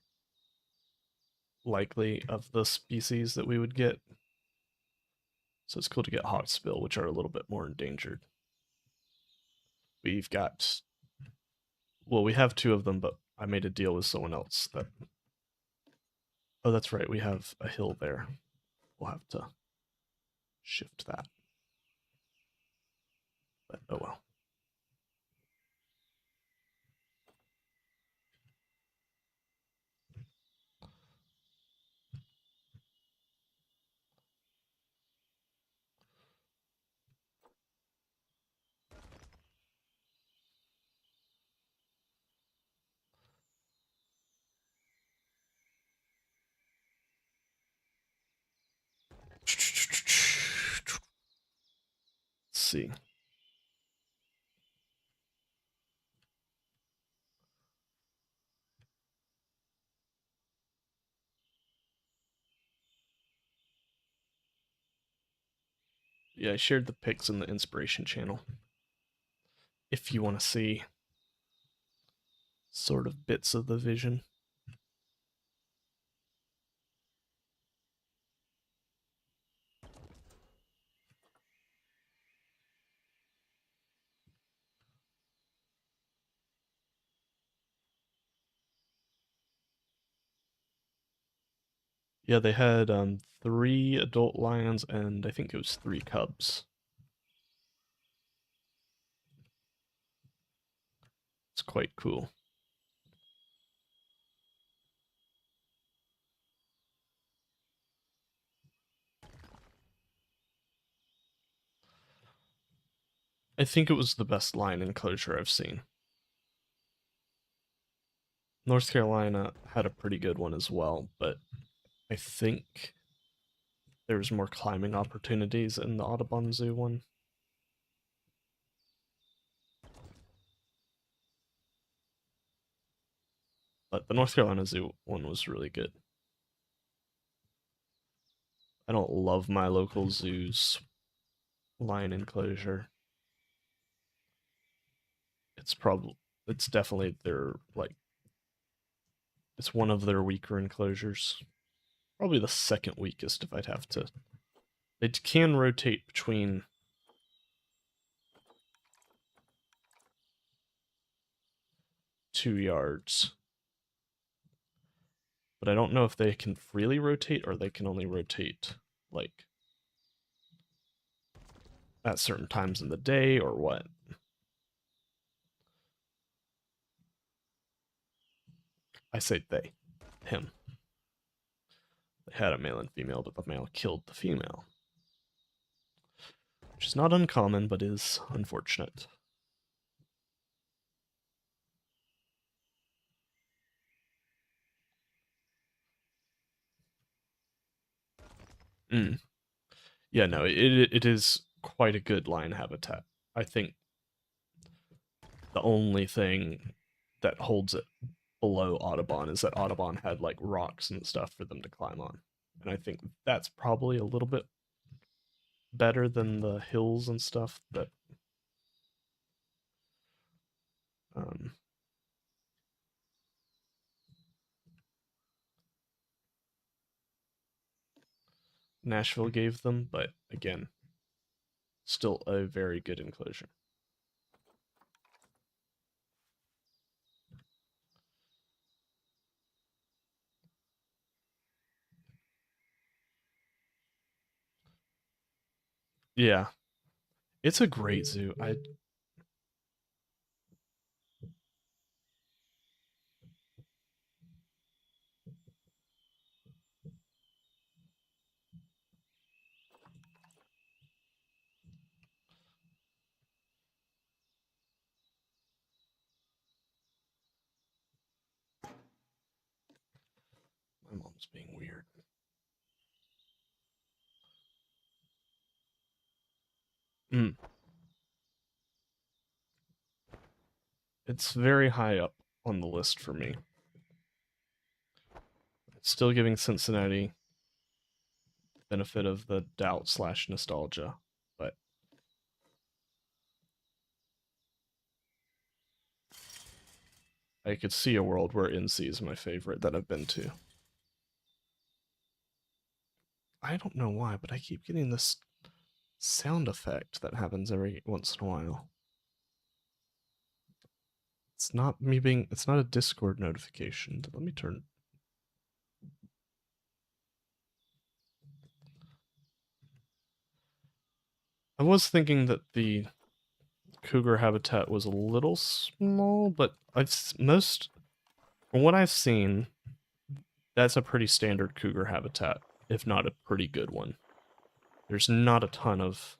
likely of the species that we would get. So it's cool to get hawksbill, which are a little bit more endangered. We've got, well, we have two of them, but I made a deal with someone else that, oh, that's right, we have a hill there. We'll have to shift that. But oh well. Let's see. Yeah, I shared the pics in the inspiration channel. If you want to see sort of bits of the vision. Yeah, they had 3 adult lions and I think it was 3 cubs. It's quite cool. I think it was the best lion enclosure I've seen. North Carolina had a pretty good one as well, but I think there was more climbing opportunities in the Audubon Zoo one. But the North Carolina Zoo one was really good. I don't love my local zoo's lion enclosure. It's definitely their it's one of their weaker enclosures. Probably the second weakest if I'd have to. They can rotate between 2 yards. But I don't know if they can freely rotate or they can only rotate like at certain times in the day or what. I say they, him. They had a male and female, but the male killed the female. Which is not uncommon, but is unfortunate. Mm. Yeah, no, it is quite a good lion habitat. I think the only thing that holds it below Audubon is that Audubon had like rocks and stuff for them to climb on. And I think that's probably a little bit better than the hills and stuff that um, Nashville gave them, but again, still a very good enclosure. Yeah, it's a great zoo. My mom's being weird. Mm. It's very high up on the list for me. It's still giving Cincinnati benefit of the doubt slash nostalgia, but I could see a world where NC is my favorite that I've been to. I don't know why, but I keep getting this sound effect that happens every once in a while. It's not me being, it's not a Discord notification. Let me turn. I was thinking that the cougar habitat was a little small, but from what I've seen, that's a pretty standard cougar habitat, if not a pretty good one. There's not a ton of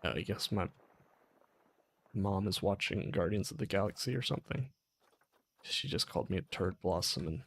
I guess my mom is watching Guardians of the Galaxy or something. She just called me a turd blossom and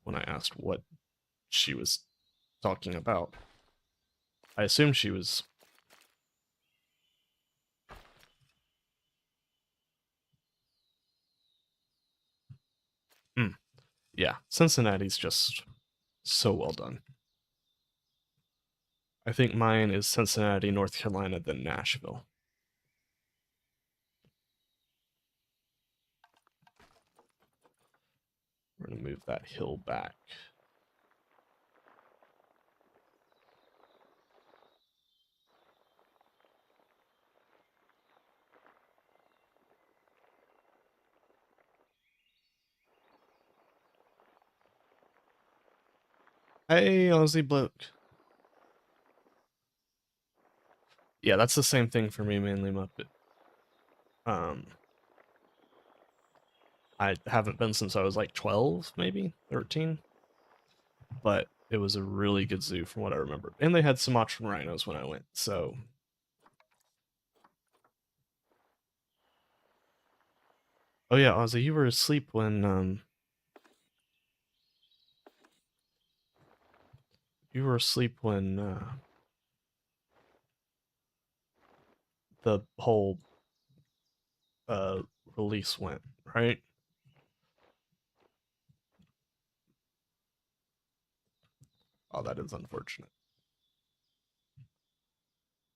when I asked what she was talking about, I assumed she was mm, yeah, Cincinnati's just so well done. I think mine is Cincinnati, North Carolina, then Nashville. We're gonna move that hill back. Hey, Aussie bloke. Yeah, that's the same thing for me, mainly Muppet. I haven't been since I was like 12, maybe 13, but it was a really good zoo from what I remember. And they had Sumatran rhinos when I went, so. Oh yeah, Ozzy, you were asleep when the whole uh release went, right? Oh, that is unfortunate.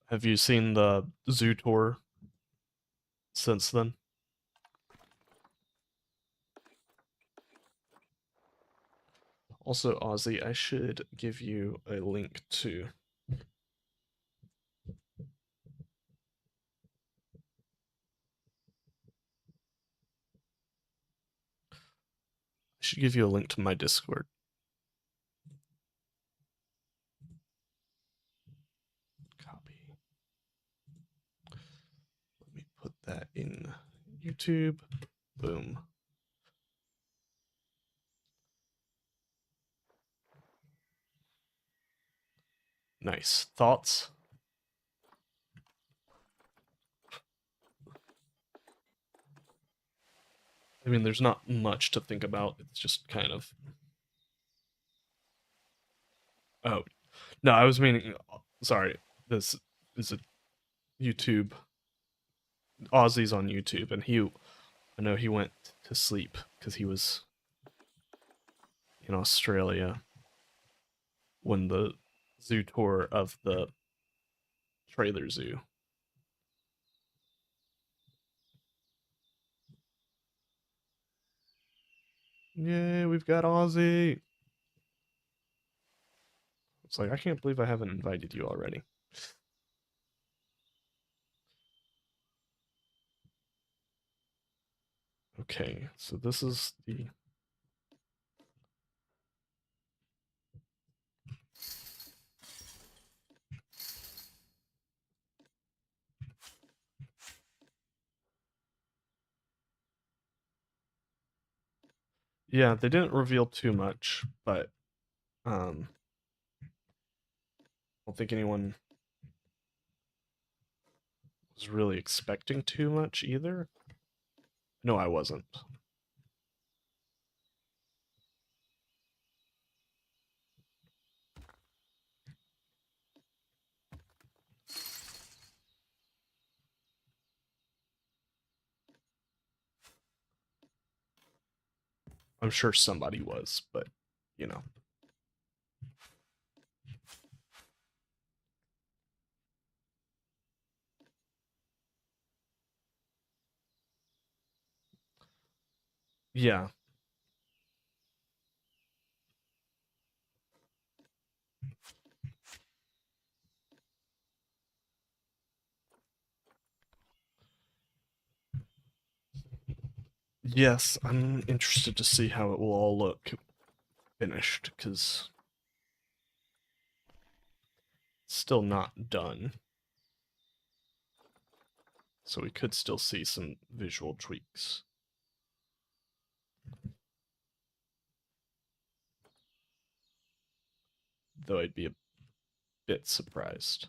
Have you seen the zoo tour since then? Also, Ozzy, I should give you a link to. I should give you a link to my Discord. Copy. Let me put that in YouTube. Boom. Nice. Thoughts? I mean, there's not much to think about. It's just kind of. Oh, no, I was meaning. Sorry. This is a YouTube. Ozzy's on YouTube, and I know he went to sleep because he was in Australia when the zoo tour of the trailer zoo. Yay, we've got Ozzy. It's like, I can't believe I haven't invited you already. Okay, so this is the. Yeah, they didn't reveal too much, but I don't think anyone was really expecting too much either. No, I wasn't. I'm sure somebody was, but you know. Yeah. Yes, I'm interested to see how it will all look finished, because it's still not done. So we could still see some visual tweaks. Though I'd be a bit surprised.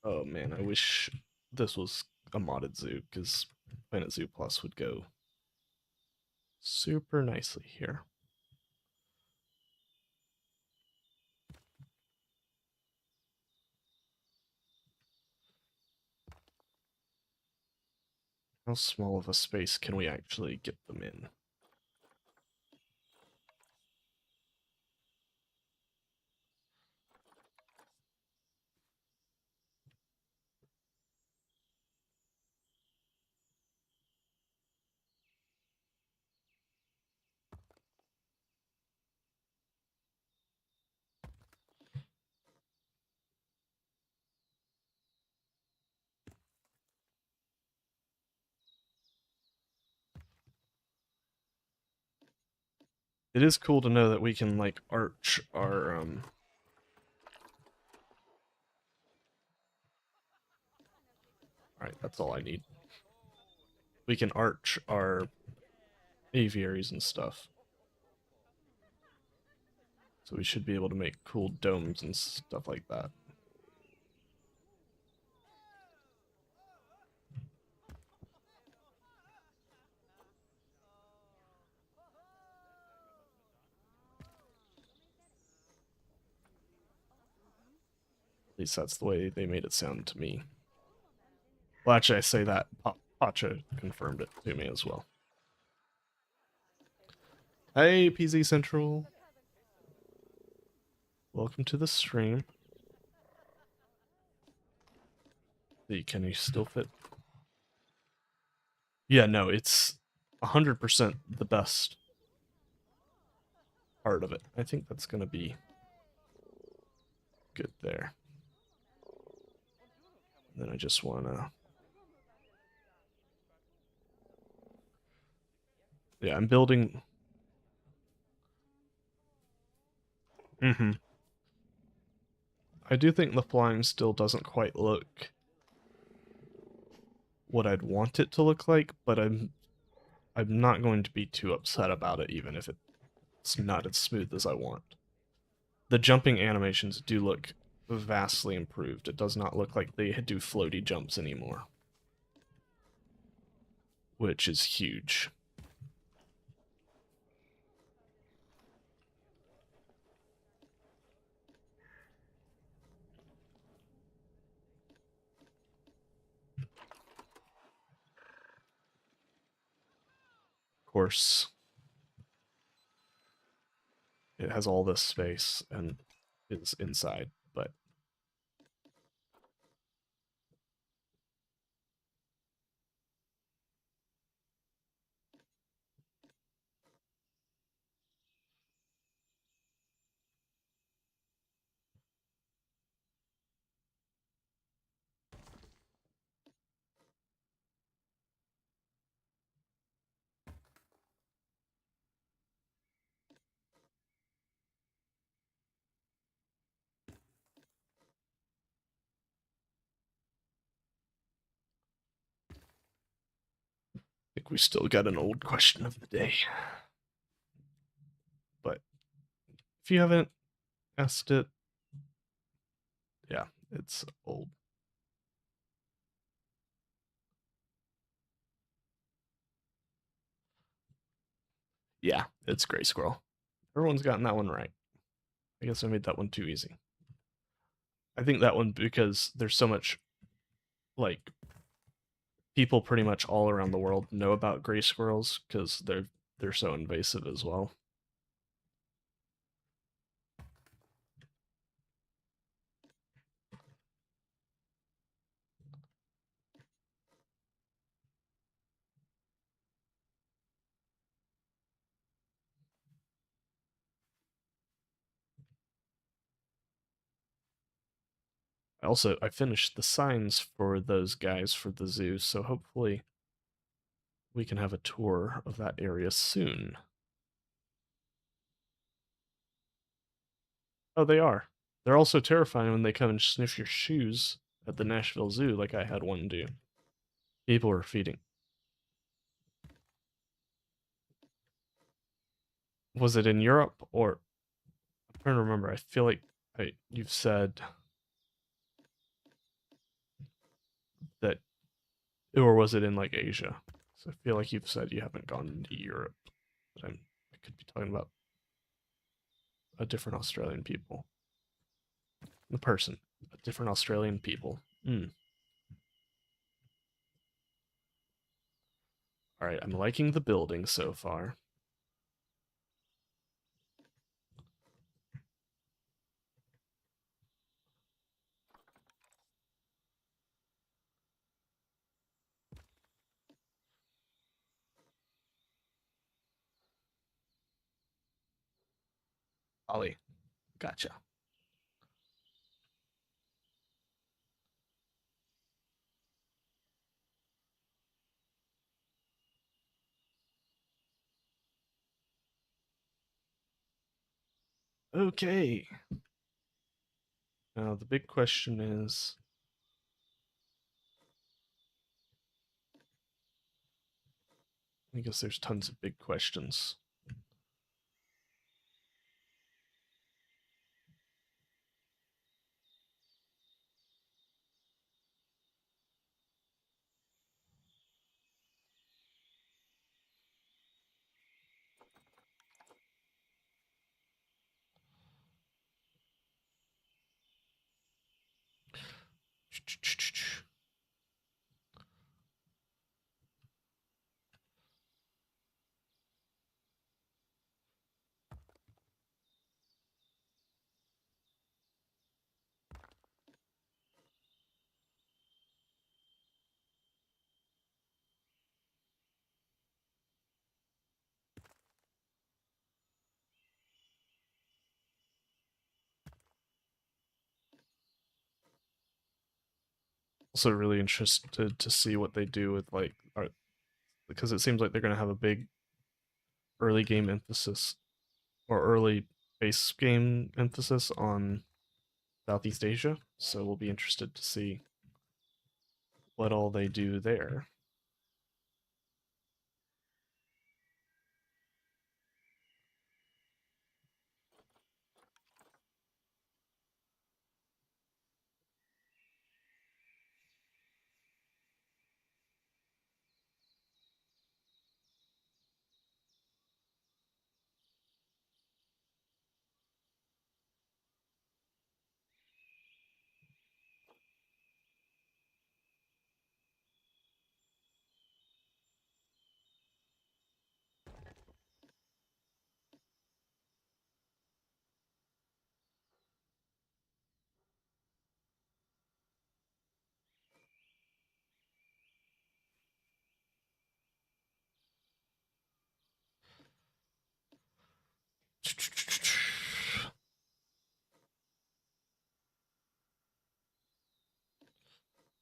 Oh man, I wish this was a modded zoo, because Planet Zoo Plus would go super nicely here. How small of a space can we actually get them in? It is cool to know that we can, like, arch our, Alright, that's all I need. We can arch our aviaries and stuff. So we should be able to make cool domes and stuff like that. At least that's the way they made it sound to me. Well, actually, I say that. Pacha confirmed it to me as well. Hey, PZ Central. Welcome to the stream. Can you still fit? Yeah, no, it's 100% the best part of it. I think that's going to be good there. And then I just want to... Yeah, I'm building... I do think the flying still doesn't quite look what I'd want it to look like, but I'm not going to be too upset about it, even if it's not as smooth as I want. The jumping animations do look vastly improved. It does not look like they do floaty jumps anymore, which is huge. Of course, it has all this space and is inside, but I think we still got an old question of the day. But if you haven't asked it, yeah, it's old. Yeah, it's Gray Squirrel. Everyone's gotten that one right. I guess I made that one too easy. I think that one because there's so much, like, people pretty much all around the world know about gray squirrels because they're so invasive as well. I finished the signs for those guys for the zoo, so hopefully we can have a tour of that area soon. Oh, they are. They're also terrifying when they come and sniff your shoes at the Nashville Zoo, like I had one do. People were feeding. Was it in Europe or I'm trying to remember. I feel like you've said that, or was it in like Asia? So I feel like you've said you haven't gone to Europe. But I could be talking about a different Australian people. The person, a different Australian people. All right, I'm liking the building so far. Ollie, gotcha. Okay. Now the big question is, I guess there's tons of big questions. Also, really interested to see what they do with like art, because it seems like they're going to have a big early game emphasis or early base game emphasis on Southeast Asia. So we'll be interested to see what all they do there.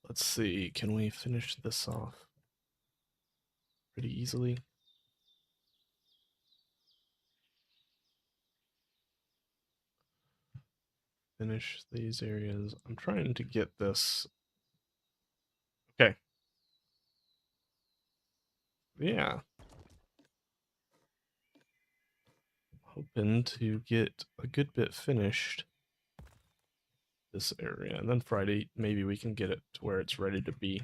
Let's see, can we finish this off pretty easily? Finish these areas. I'm trying to get this. Okay. Yeah. Hoping to get a good bit finished this area. And then Friday, maybe we can get it to where it's ready to be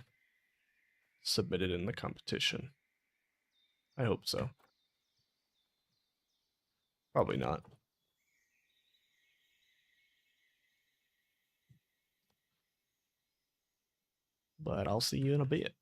submitted in the competition. I hope so. Probably not. But I'll see you in a bit.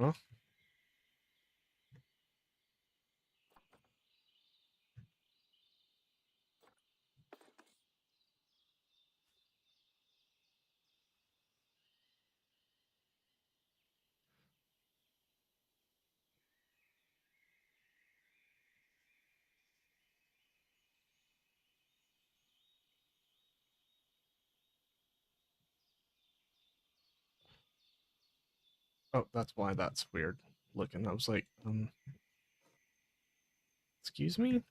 Huh? Oh, that's why that's weird looking. I was like, excuse me?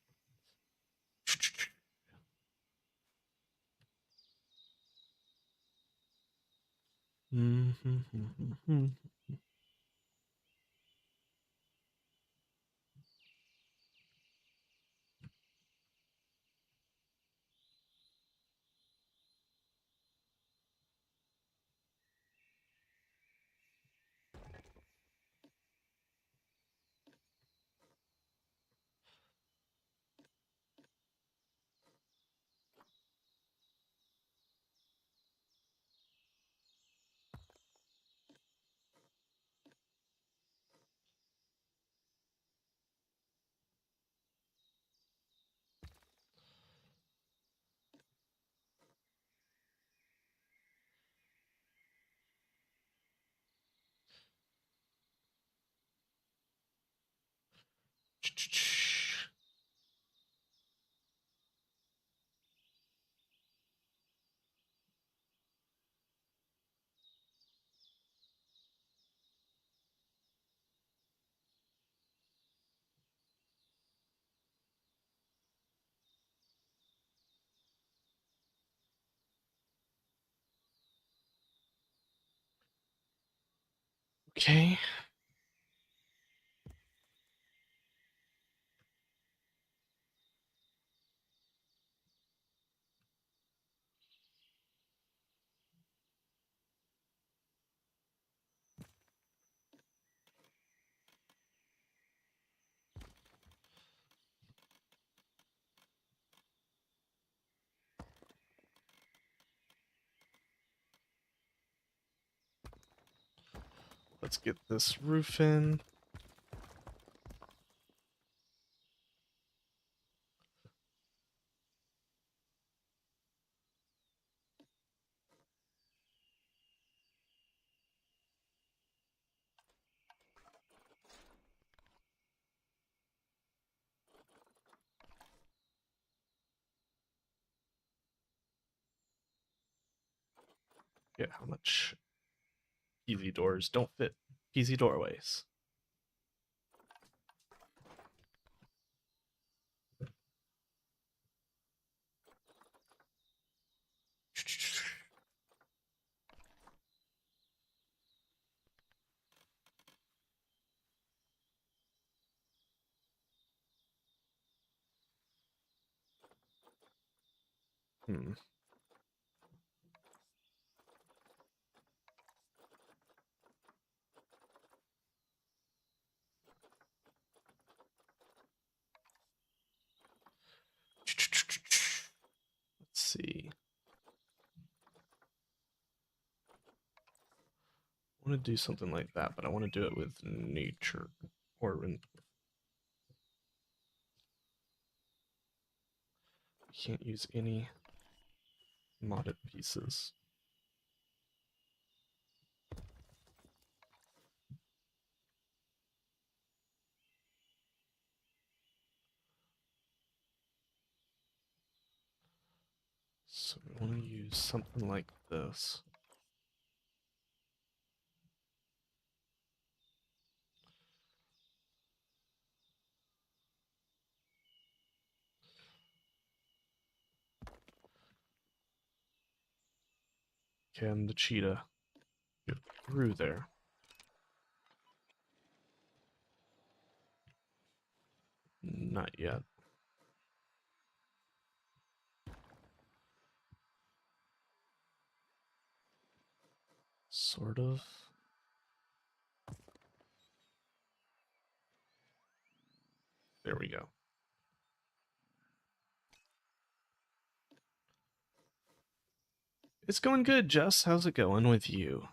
Okay. Let's get this roof in. Yeah, how much? Easy doors don't fit easy doorways. Hmm. Let's see. I want to do something like that, but I want to do it with nature or can't use any modded pieces. So we want to use something like this. Can the cheetah get through there? Not yet. Sort of. There we go. It's going good, Jess. How's it going with you?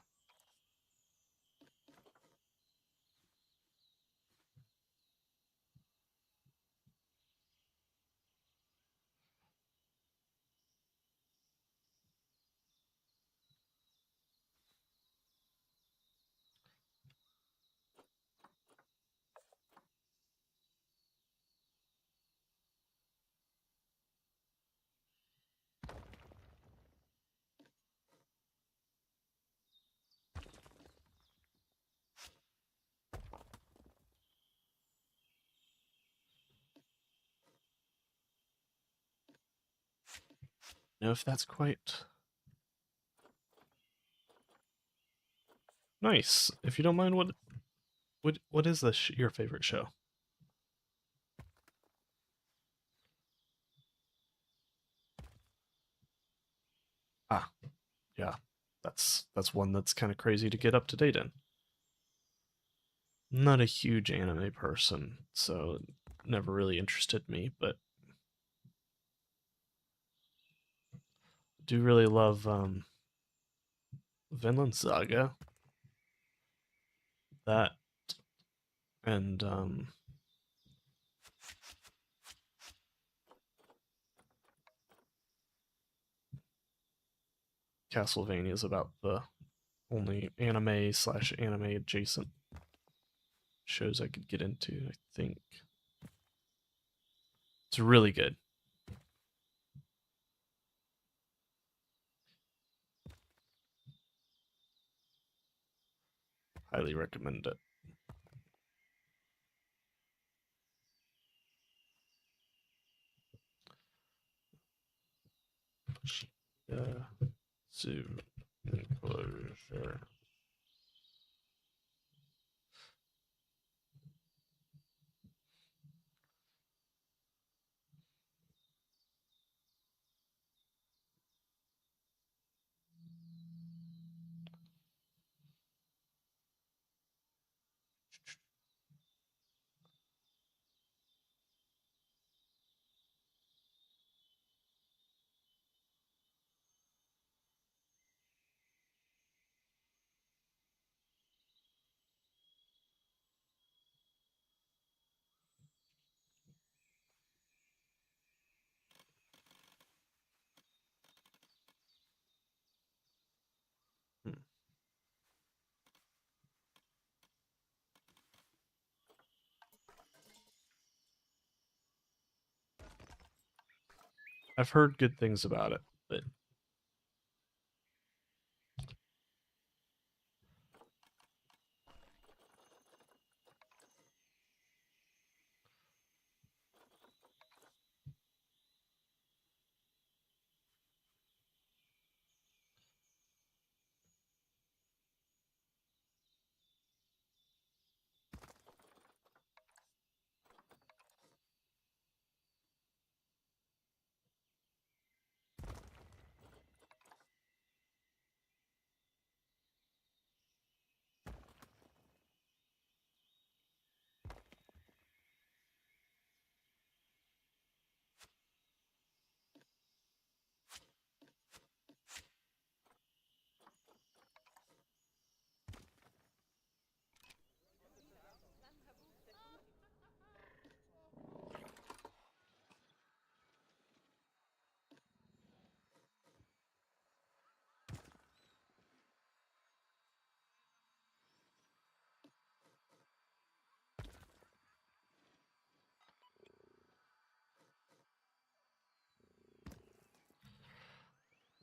know if that's quite nice. If you don't mind, what is this your favorite show? Ah, yeah, that's one that's kind of crazy to get up to date in. I'm not a huge anime person, so it never really interested me, but do really love Vinland Saga. That and Castlevania is about the only anime slash anime adjacent shows I could get into. I think it's really good. Highly recommend it. Zoo enclosure. Hmm. I've heard good things about it, but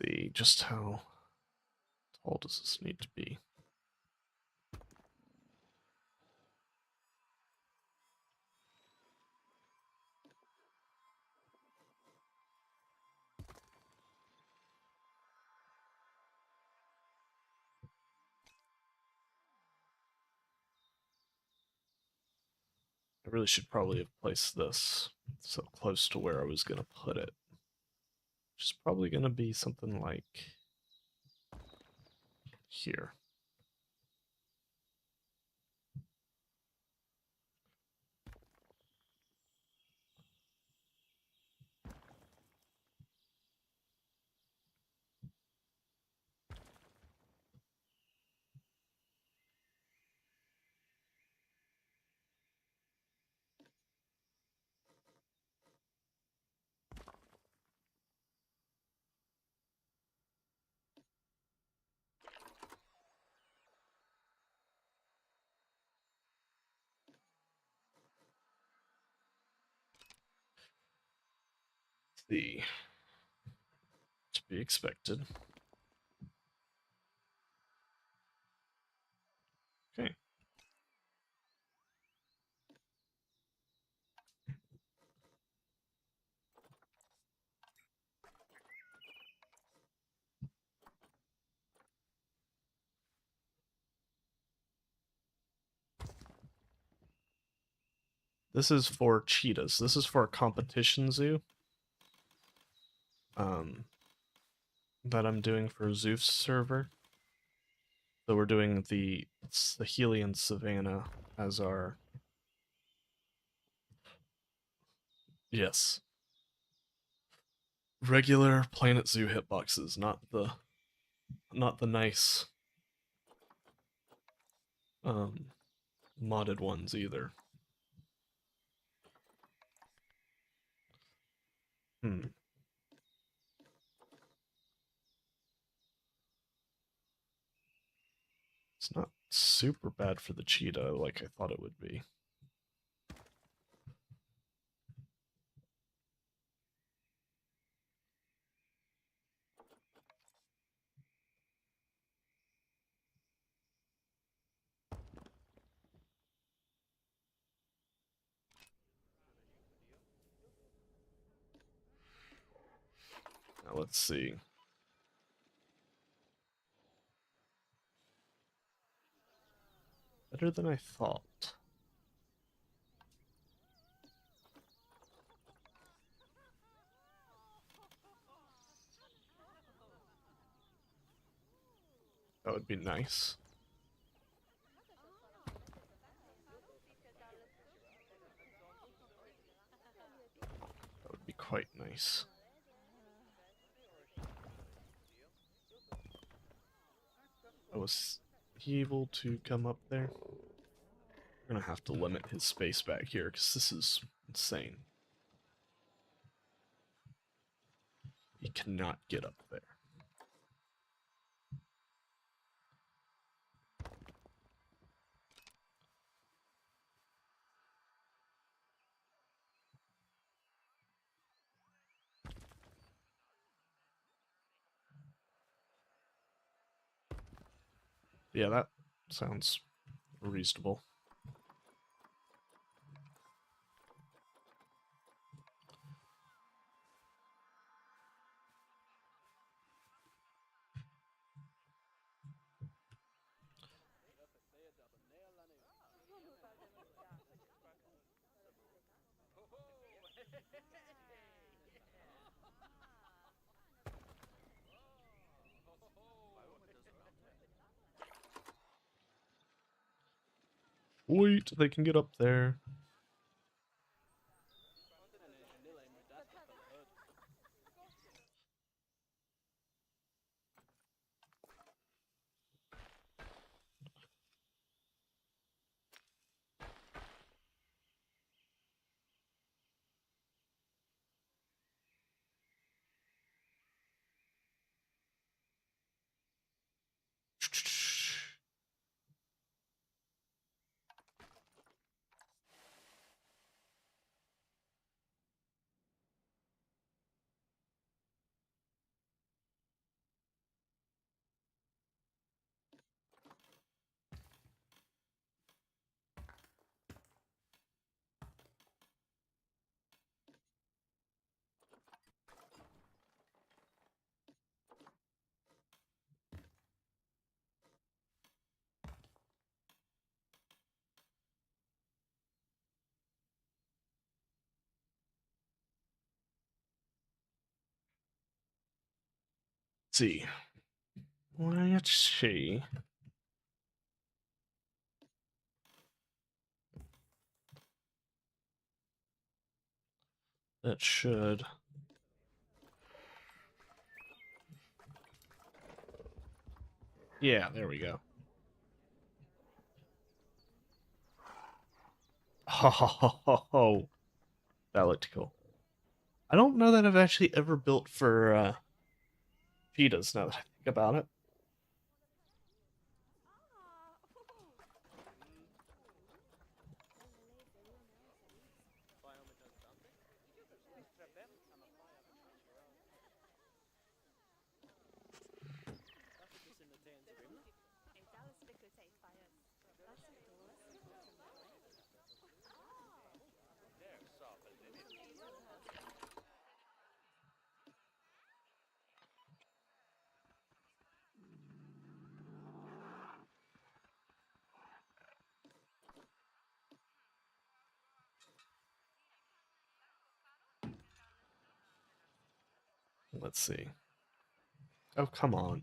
the just how tall does this need to be? I really should probably have placed this so close to where I was gonna put it. Which is probably gonna be something like here. The to be expected. Okay. This is for cheetahs. This is for a competition zoo. That I'm doing for Zeus server. So we're doing the Sahelian Savannah as our... Yes. Regular Planet Zoo hitboxes, not the nice modded ones either. It's not super bad for the cheetah like I thought it would be. Now let's see. Better than I thought. That would be nice. That would be quite nice. Was he able to come up there? We're gonna have to limit his space back here because this is insane. He cannot get up there. Yeah, that sounds reasonable. Wait, they can get up there. Let's see. Let's see. That should... Yeah, there we go. Oh, that looked cool. I don't know that I've actually ever built for cheetahs now that I think about it. Let's see. Oh, come on.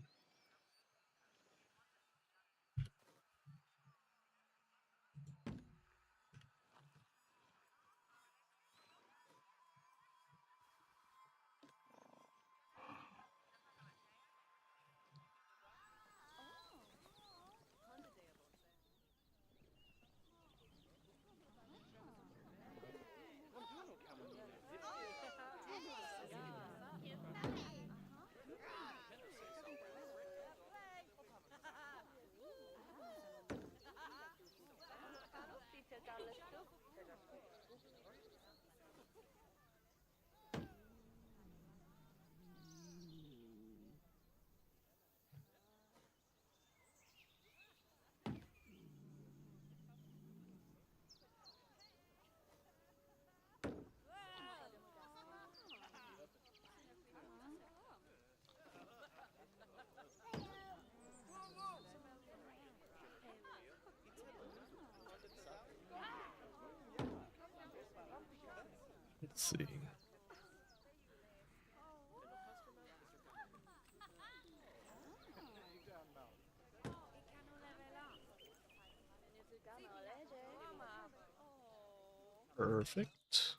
Let's see. Perfect.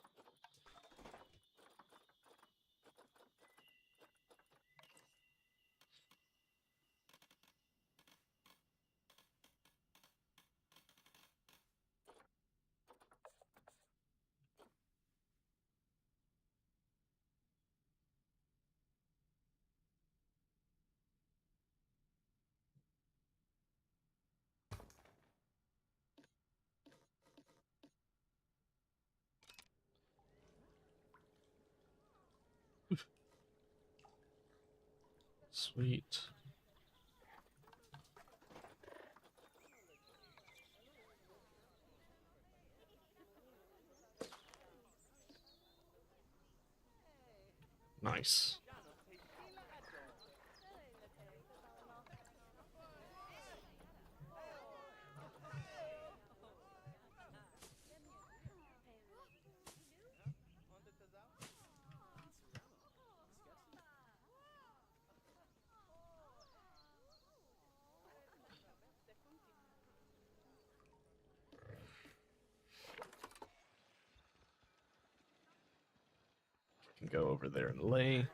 Sweet. Nice. Can go over there and lay.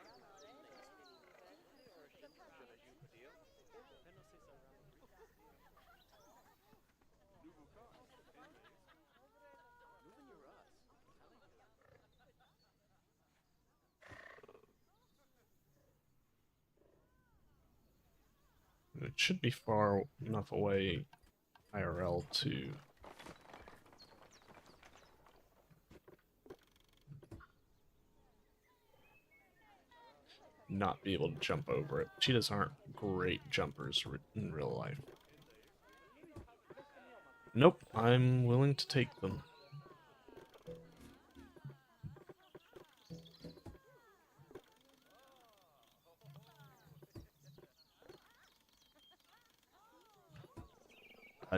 It should be far enough away IRL to not be able to jump over it. Cheetahs aren't great jumpers in real life. Nope, I'm willing to take them.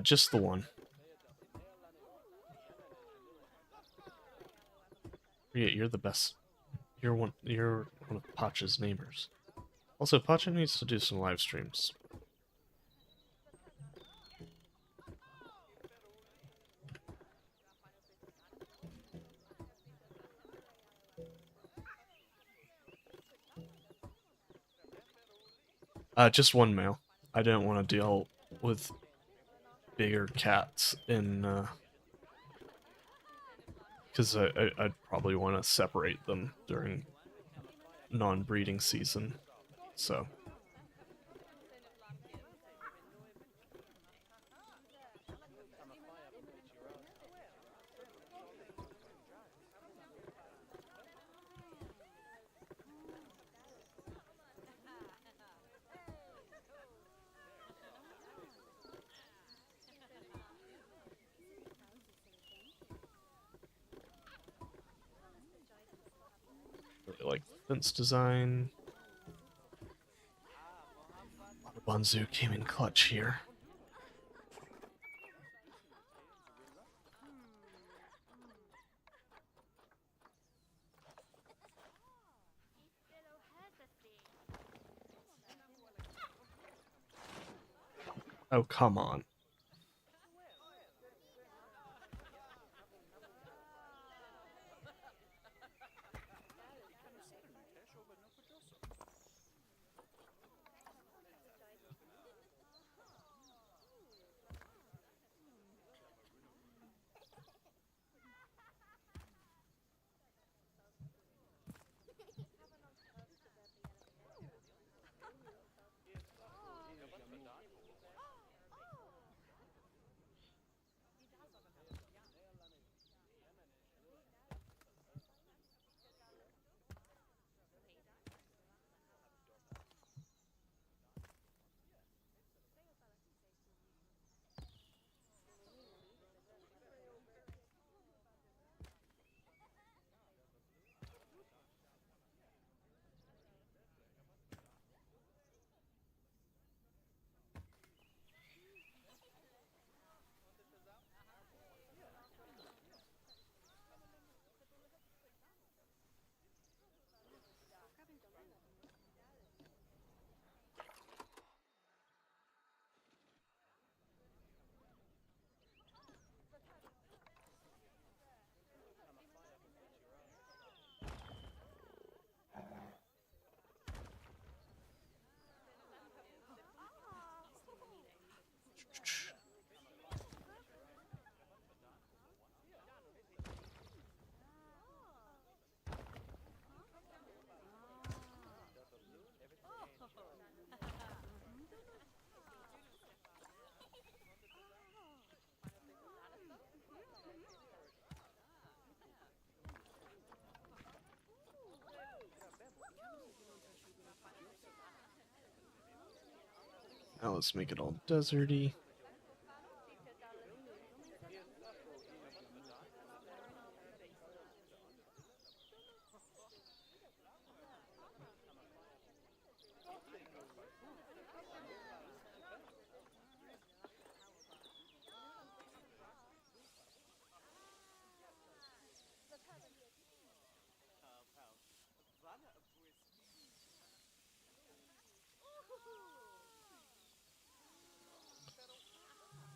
Just the one. Yeah, you're the best. You're one of Pacha's neighbors. Also, Pacha needs to do some live streams. Just one male. I didn't want to deal with bigger cats in, because I'd probably want to separate them during non-breeding season, so. Really like the fence design. Banzu came in clutch here. Oh, come on. Now let's make it all deserty.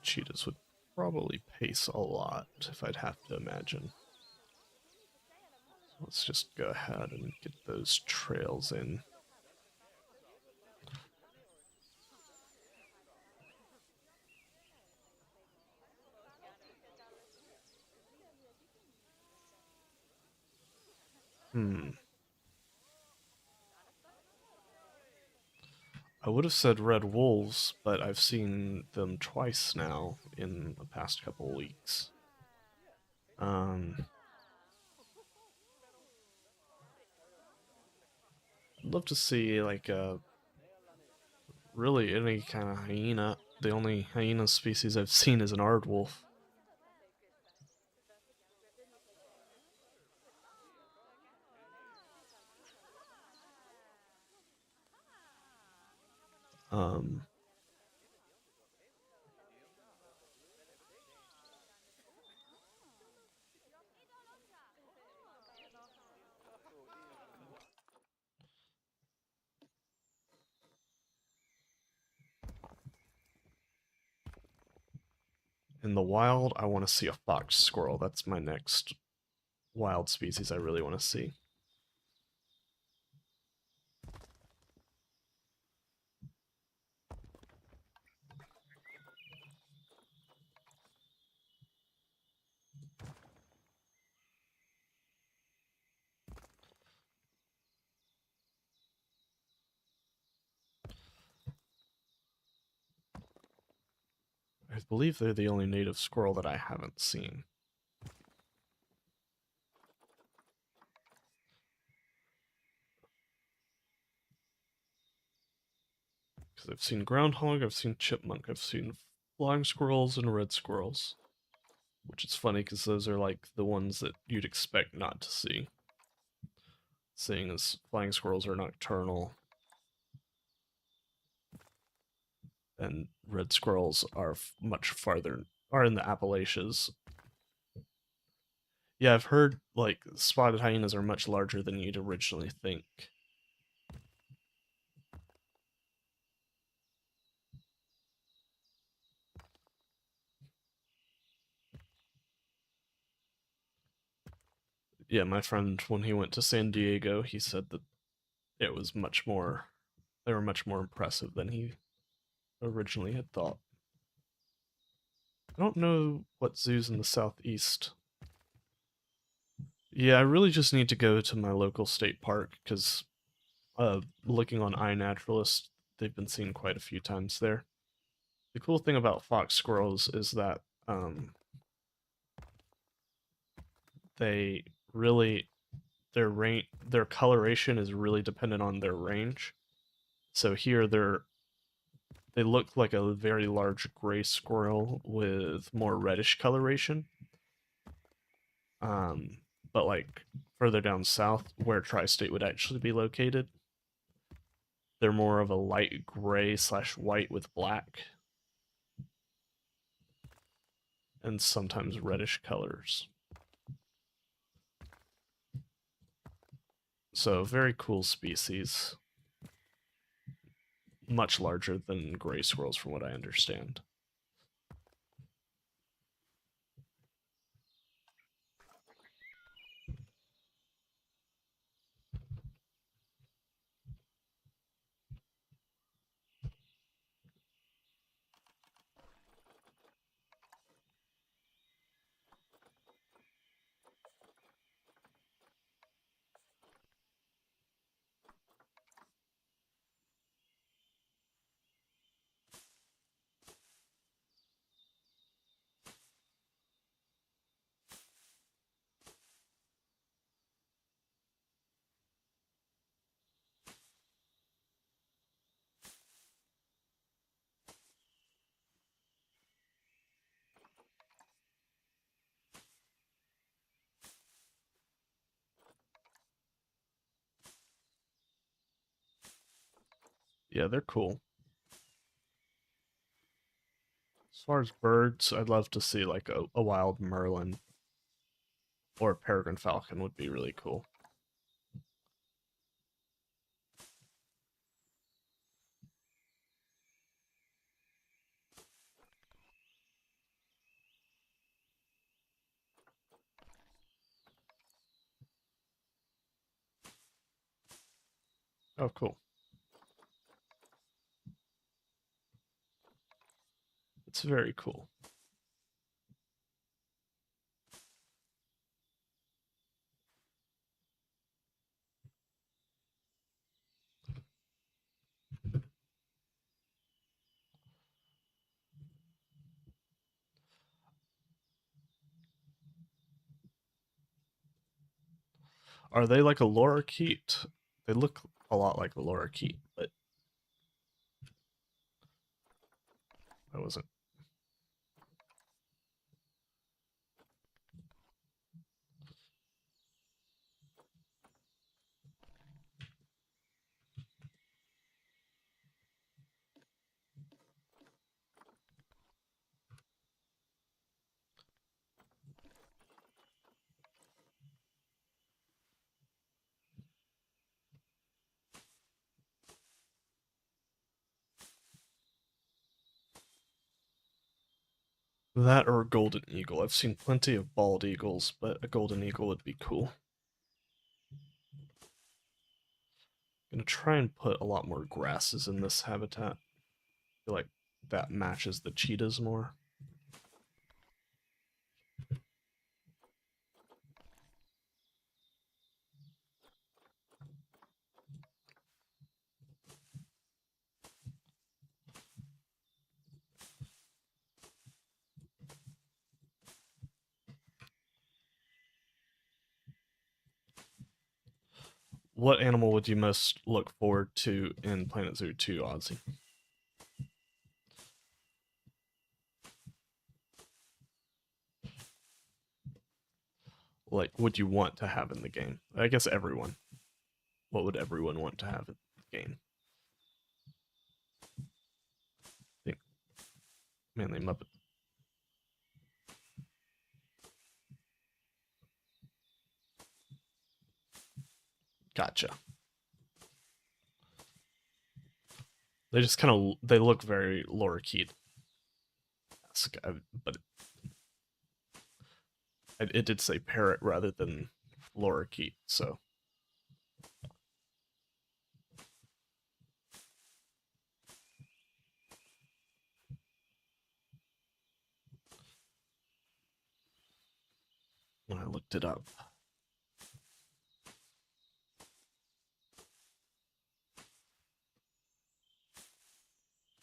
Cheetahs would probably pace a lot, if I'd have to imagine. Let's just go ahead and get those trails in. I would have said red wolves, but I've seen them twice now in the past couple weeks. I'd love to see like really any kind of hyena. The only hyena species I've seen is an aardwolf. Um, in the wild, I want to see a fox squirrel. That's my next wild species I really want to see. I believe they're the only native squirrel that I haven't seen. Because I've seen groundhog, I've seen chipmunk, I've seen flying squirrels and red squirrels. Which is funny because those are like the ones that you'd expect not to see. Seeing as flying squirrels are nocturnal and red squirrels are much farther, are in the Appalachians. Yeah, I've heard like spotted hyenas are much larger than you'd originally think. Yeah, my friend, when he went to San Diego, he said that it was much more, they were much more impressive than he originally had thought. I don't know what zoos in the southeast. Yeah, I really just need to go to my local state park because looking on iNaturalist, they've been seen quite a few times there. The cool thing about fox squirrels is that they really their coloration is really dependent on their range. So here they look like a very large gray squirrel with more reddish coloration. Um, but like further down south, where Tri-State would actually be located, they're more of a light gray slash white with black, and sometimes reddish colors. So very cool species, much larger than gray squirrels, from what I understand. Yeah, they're cool. As far as birds, I'd love to see like a wild merlin or a peregrine falcon would be really cool. Oh, cool. It's very cool. Are they like a lorikeet? They look a lot like a lorikeet, but I wasn't. That or a golden eagle. I've seen plenty of bald eagles, but a golden eagle would be cool. I'm gonna try and put a lot more grasses in this habitat. I feel like that matches the cheetahs more. What animal would you most look forward to in Planet Zoo 2, Ozzy? Like, would you want to have in the game? I guess everyone. What would everyone want to have in the game? I think mainly Muppet. Gotcha. They just kind of they look very lorikeet esque, but it did say parrot rather than lorikeet, so when I looked it up.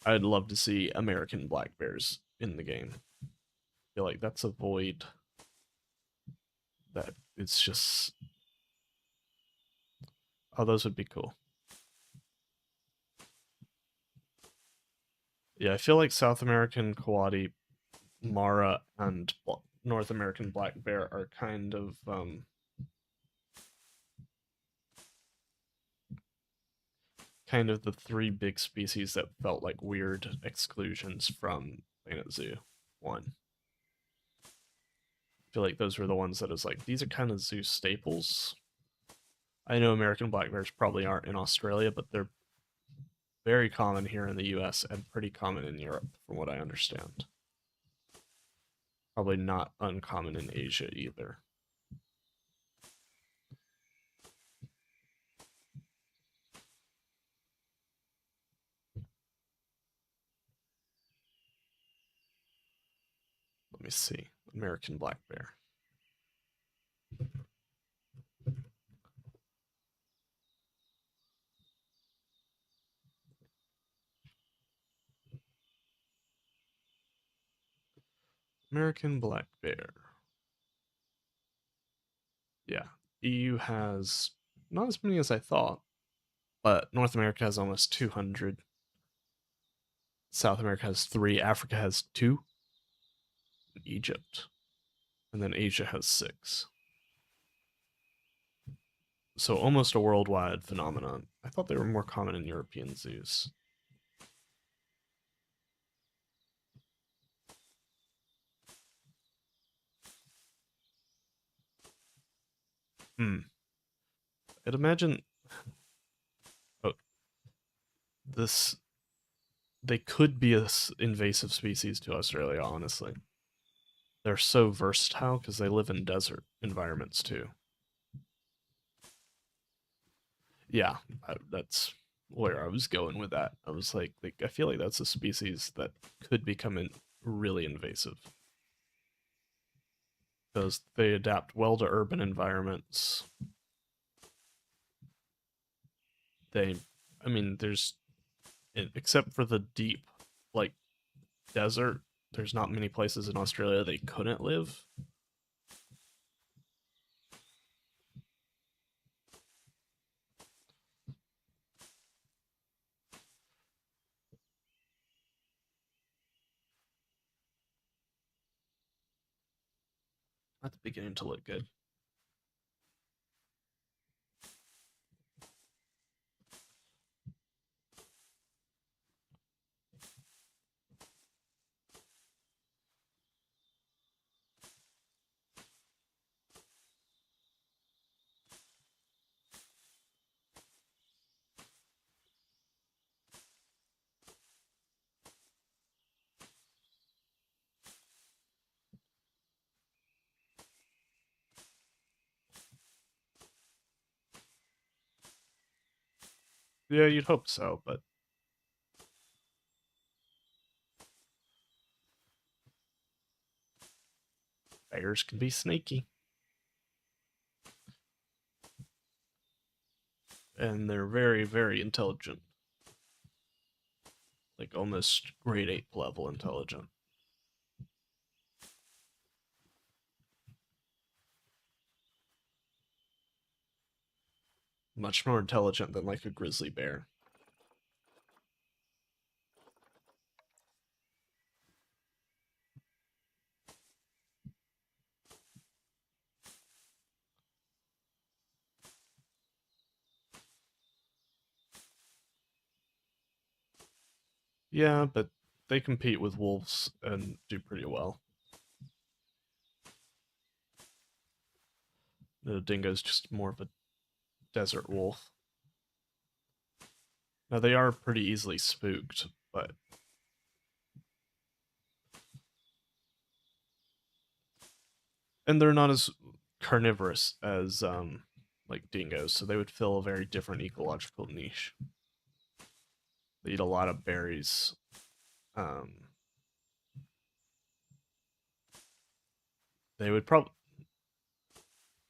I'd love to see American black bears in the game. I feel like that's a void that it's just. Oh, those would be cool. Yeah, I feel like South American coati, mara, and North American black bear are kind of the three big species that felt like weird exclusions from Planet Zoo 1. I feel like those were the ones that was like, these are kind of zoo staples. I know American black bears probably aren't in Australia, but they're very common here in the US and pretty common in Europe, from what I understand. Probably not uncommon in Asia either. Let me see. American black bear. American black bear. Yeah. EU has not as many as I thought, but North America has almost 200. South America has 3. Africa has 2. Egypt. And then Asia has 6. So almost a worldwide phenomenon. I thought they were more common in European zoos. Hmm. I'd imagine. Oh, this. They could be an invasive species to Australia, honestly. They're so versatile because they live in desert environments too. Yeah, that's where I was going with that. I was like, I feel like that's a species that could become really invasive because they adapt well to urban environments. They, I mean, there's except for the deep, like desert, there's not many places in Australia they couldn't live. That's beginning to look good. Yeah, you'd hope so, but bears can be sneaky. And they're very, very intelligent. Like almost grade 8 level intelligent. Much more intelligent than like a grizzly bear. Yeah, but they compete with wolves and do pretty well. The dingo's just more of a desert wolf. Now they are pretty easily spooked, but and they're not as carnivorous as like dingoes, so they would fill a very different ecological niche. They eat a lot of berries. Um, they would probably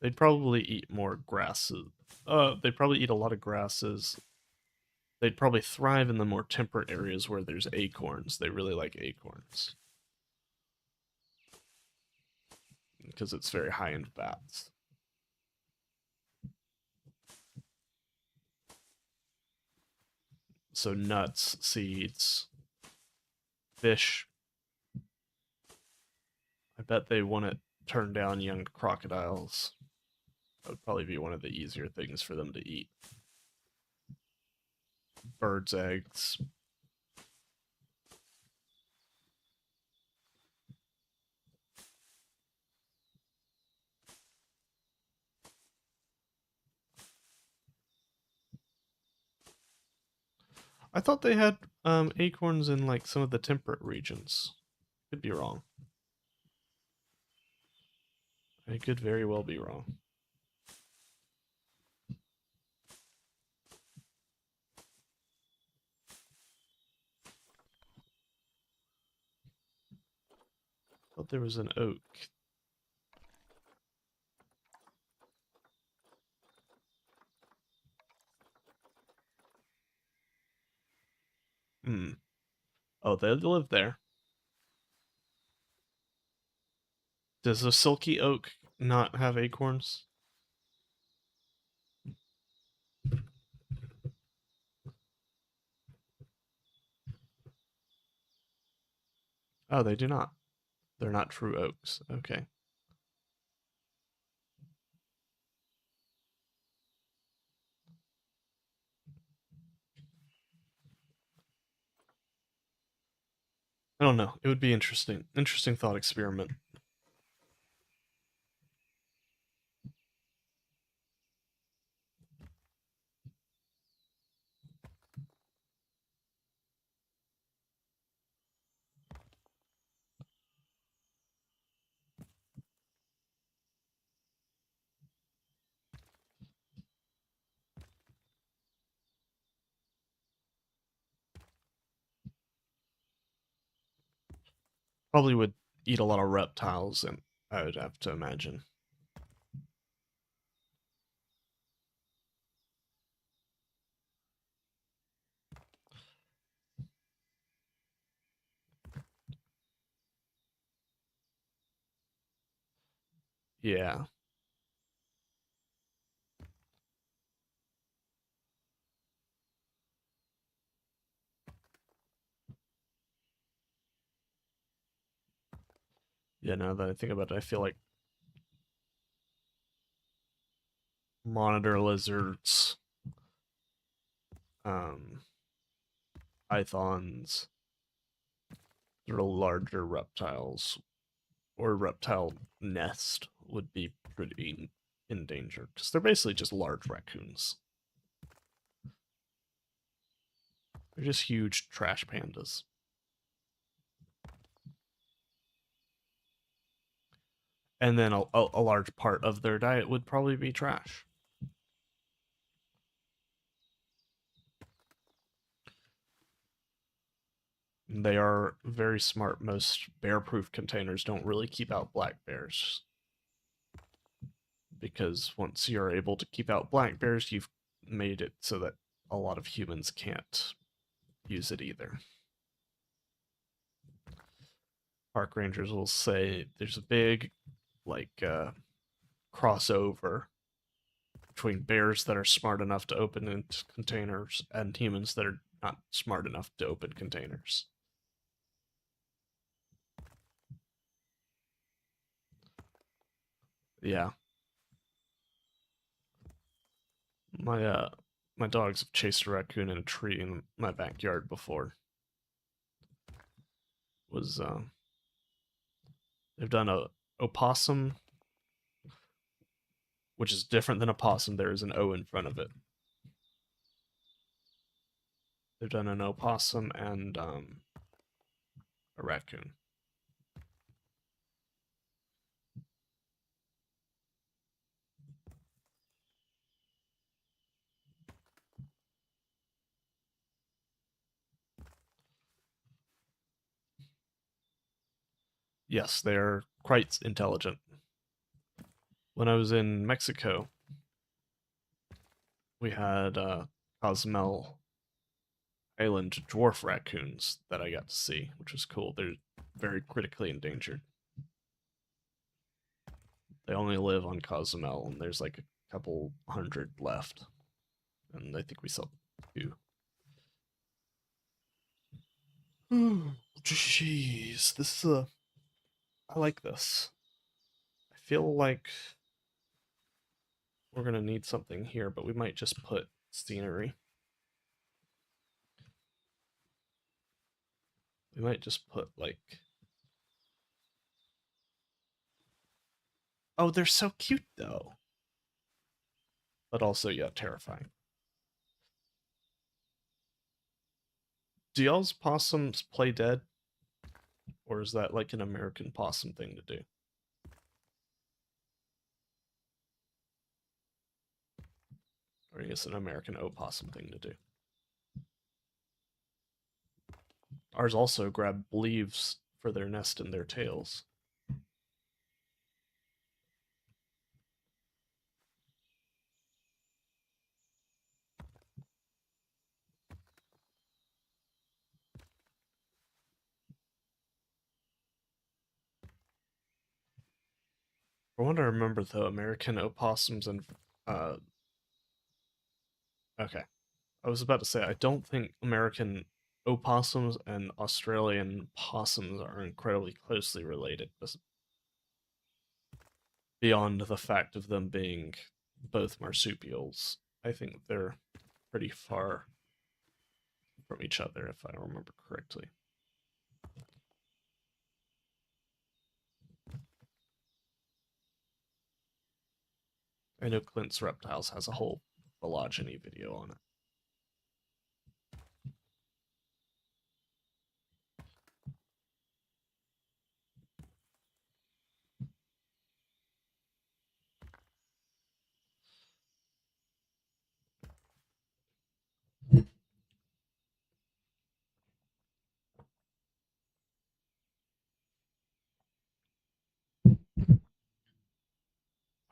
they'd probably eat more grasses. They'd probably eat a lot of grasses. They'd probably thrive in the more temperate areas where there's acorns. They really like acorns because it's very high in fats. So nuts, seeds, fish. I bet they wouldn't turn down young crocodiles. That would probably be one of the easier things for them to eat. Birds' eggs. I thought they had acorns in like some of the temperate regions. Could be wrong. I could very well be wrong. I thought there was an oak. Hmm. Oh, they live there. Does a silky oak not have acorns? Oh, they do not. They're not true oaks. Okay. I don't know. It would be interesting. Interesting thought experiment. Probably would eat a lot of reptiles, and I would have to imagine. Yeah. Yeah, now that I think about it, I feel like monitor lizards, um, pythons, sort of larger reptiles, or reptile nest would be pretty endangered because they're basically just large raccoons. They're just huge trash pandas. And then a large part of their diet would probably be trash. They are very smart. Most bear-proof containers don't really keep out black bears because once you're able to keep out black bears, you've made it so that a lot of humans can't use it either. Park rangers will say there's a big like crossover between bears that are smart enough to open containers and humans that are not smart enough to open containers. Yeah, my my dogs have chased a raccoon in a tree in my backyard before. Was they've done a opossum, which is different than a possum. There is an O in front of it. They've done an opossum and a raccoon. Yes, they are quite intelligent. When I was in Mexico, we had Cozumel Island dwarf raccoons that I got to see, which was cool. They're very critically endangered. They only live on Cozumel, and there's like a couple hundred left. And I think we saw two. Jeez, this is a. I like this. I feel like we're gonna need something here, but we might just put scenery. We might just put like. Oh, they're so cute though. But also, yeah, terrifying. Do y'all's possums play dead? Or is that like an American possum thing to do? Or I guess an American opossum thing to do. Ours also grab leaves for their nest and their tails. I want to remember the American opossums and uh okay. I was about to say I don't think American opossums and Australian possums are incredibly closely related beyond the fact of them being both marsupials. I think they're pretty far from each other if I remember correctly. I know Clint's Reptiles has a whole phylogeny video on it.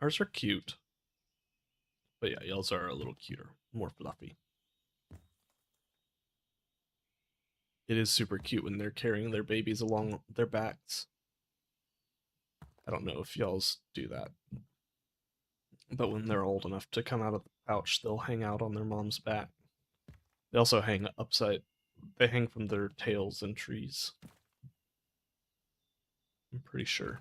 Ours are cute, but yeah, y'all's are a little cuter, more fluffy. It is super cute when they're carrying their babies along their backs. I don't know if y'all's do that, but when they're old enough to come out of the pouch, they'll hang out on their mom's back. They also hang upside, they hang from their tails in trees. I'm pretty sure.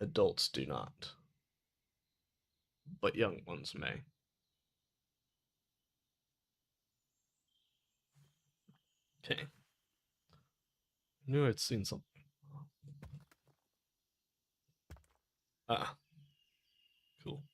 Adults do not, but young ones may. Okay. Knew I'd seen something. Ah, cool.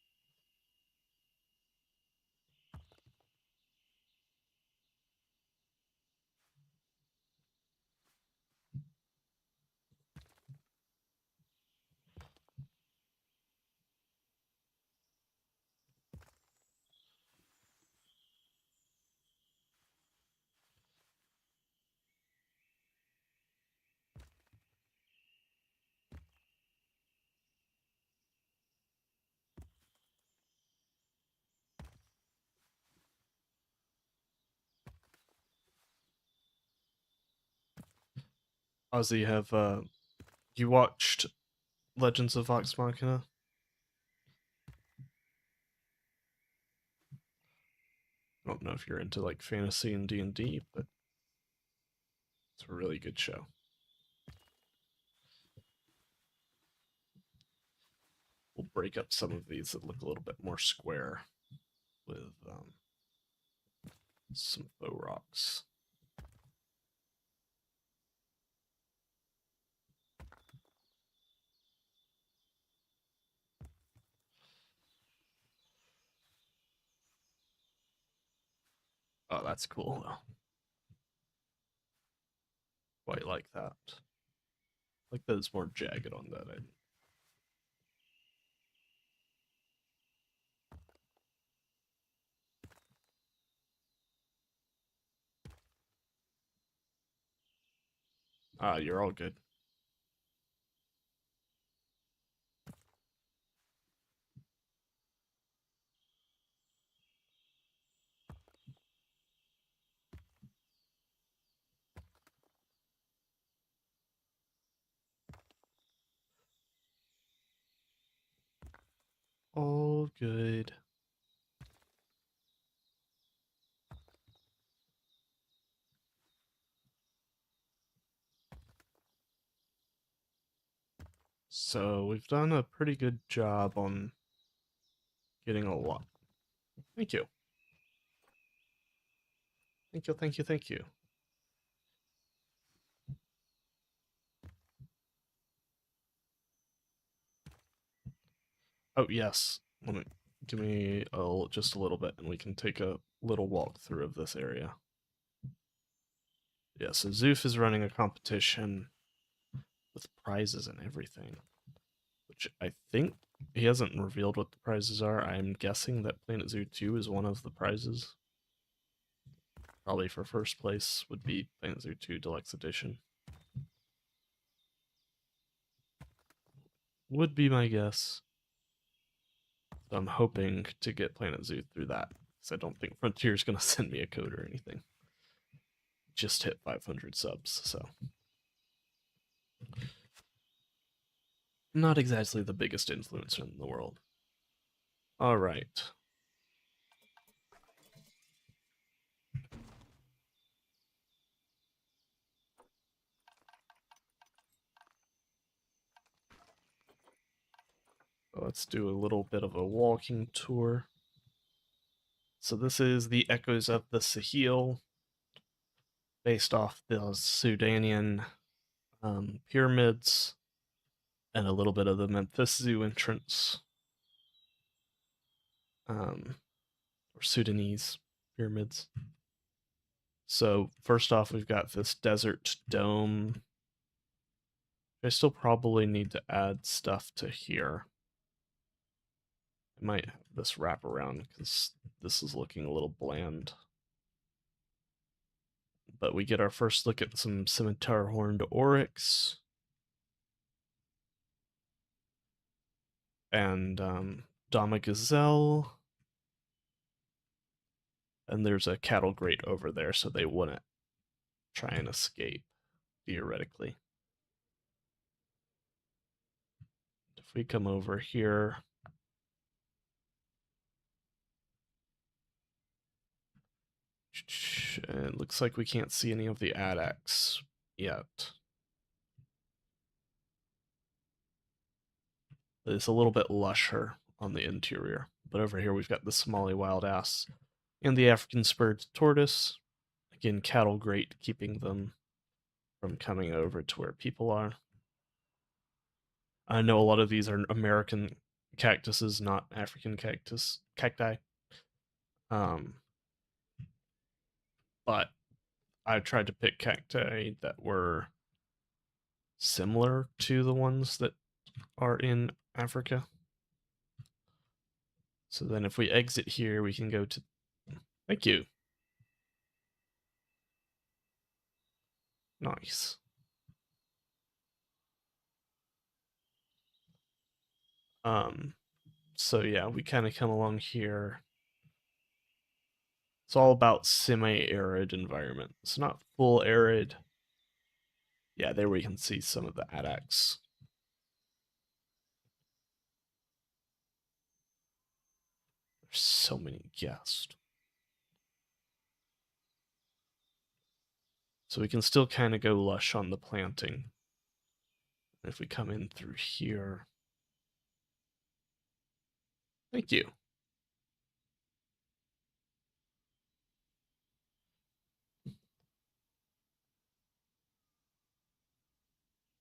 Ozzy, have you watched Legends of Vox Machina? I don't know if you're into like fantasy and D&D, but it's a really good show. We'll break up some of these that look a little bit more square with some faux rocks. Oh, that's cool. Quite like that. Like that it's more jagged on that end. You're all good. All good. So we've done a pretty good job on getting a lot. Thank you. Thank you, thank you, thank you. Oh, yes. Let me give me just a little bit and we can take a little walkthrough of this area. Yeah, so Zoof is running a competition with prizes and everything, which I think he hasn't revealed what the prizes are. I'm guessing that Planet Zoo 2 is one of the prizes. Probably for first place would be Planet Zoo 2 Deluxe Edition. Would be my guess. So I'm hoping to get Planet Zoo through that, because I don't think Frontier's going to send me a code or anything. Just hit 500 subs, so. Not exactly the biggest influencer in the world. Alright. Let's do a little bit of a walking tour. So this is the Echoes of the Sahel, based off the Sudanian pyramids and a little bit of the Memphis Zoo entrance, or Sudanese pyramids. So first off, we've got this desert dome. I still probably need to add stuff to here. I might have this wrap around because this is looking a little bland. But we get our first look at some scimitar horned oryx. And Dama gazelle. And there's a cattle grate over there, so they wouldn't try and escape, theoretically. If we come over here, it looks like we can't see any of the addax yet. It's a little bit lusher on the interior. But over here we've got the Somali wild ass and the African spurred tortoise. Again, cattle grate, keeping them from coming over to where people are. I know a lot of these are American cactuses, not African cacti. Um, but I tried to pick cacti that were similar to the ones that are in Africa. So then if we exit here, we can go to... Thank you. Nice. So yeah, we kind of come along here. It's all about semi-arid environment. It's not full arid. Yeah, there we can see some of the addax. There's so many guests. So we can still kind of go lush on the planting. If we come in through here. Thank you.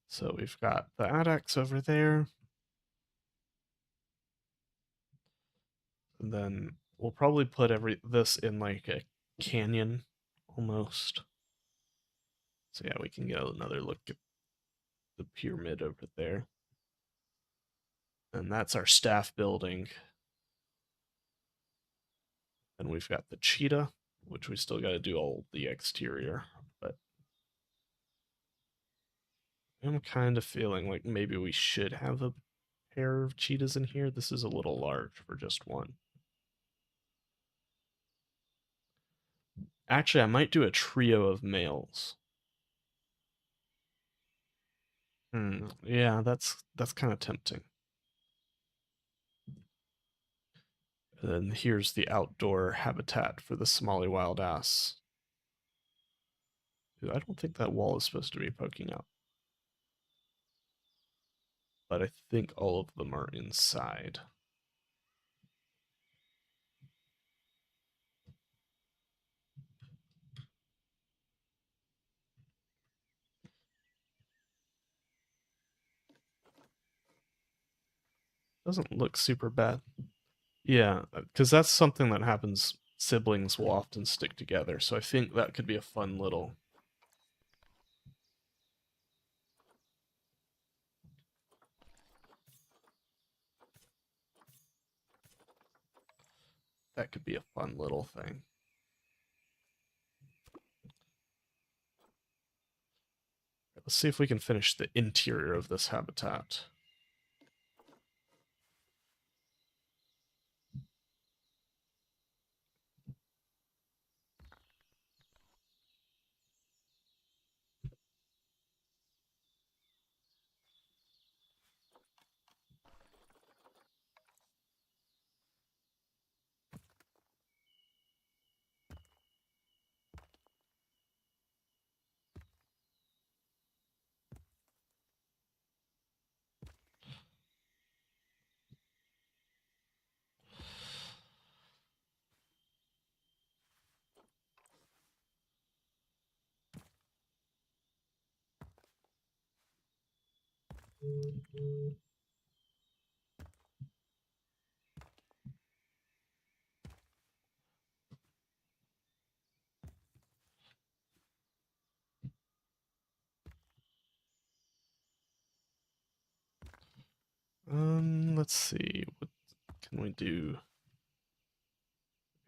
So we've got the addax over there. And then we'll probably put this in like a canyon almost. So yeah, we can get another look at the pyramid over there. And that's our staff building. And we've got the cheetah, which we still got to do all the exterior, but I'm kind of feeling like maybe we should have a pair of cheetahs in here. This is a little large for just one. Actually, I might do a trio of males. Yeah, that's kind of tempting. And then here's the outdoor habitat for the Somali wild ass. I don't think that wall is supposed to be poking out, but I think all of them are inside. Doesn't look super bad. Yeah, because that's something that happens. Siblings will often stick together, so I think that could be a fun little. That could be a fun little thing. Let's see if we can finish the interior of this habitat. Let's see. What can we do?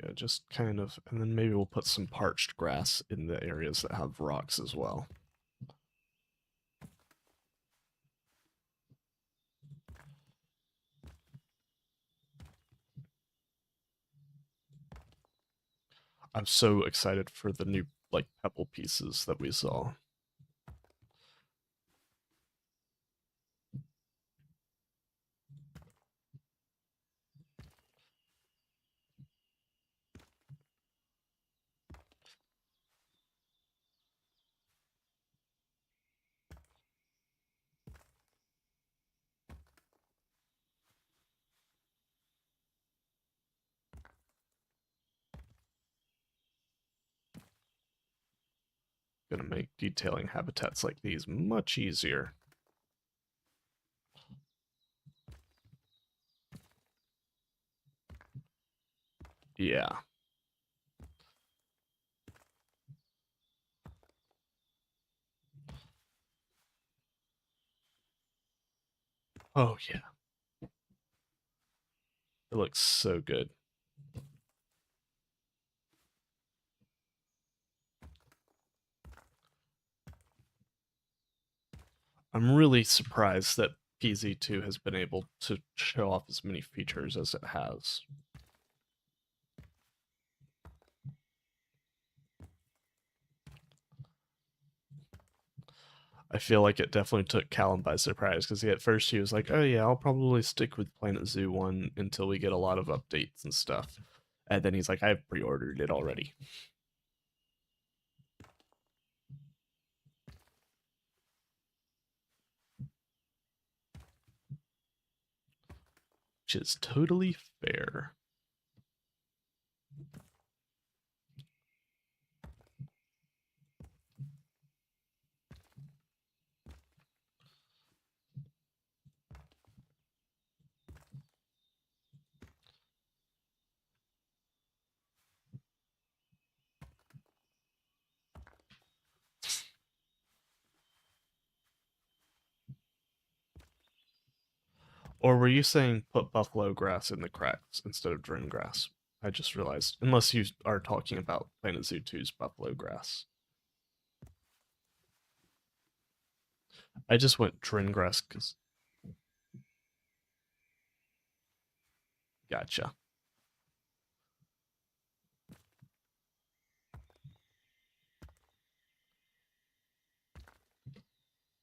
Yeah, just kind of, and then maybe we'll put some parched grass in the areas that have rocks as well. I'm so excited for the new like pebble pieces that we saw. Gonna make detailing habitats like these much easier. Yeah. Oh yeah. It looks so good. I'm really surprised that PZ2 has been able to show off as many features as it has. I feel like it definitely took Callum by surprise because at first he was like, "Oh yeah, I'll probably stick with Planet Zoo 1 until we get a lot of updates and stuff." And then he's like, "I've pre-ordered it already." Which is totally fair. Or were you saying put buffalo grass in the cracks instead of drone grass? I just realized, unless you are talking about Planet Zoo 2's buffalo grass. I just went Dringrass because gotcha.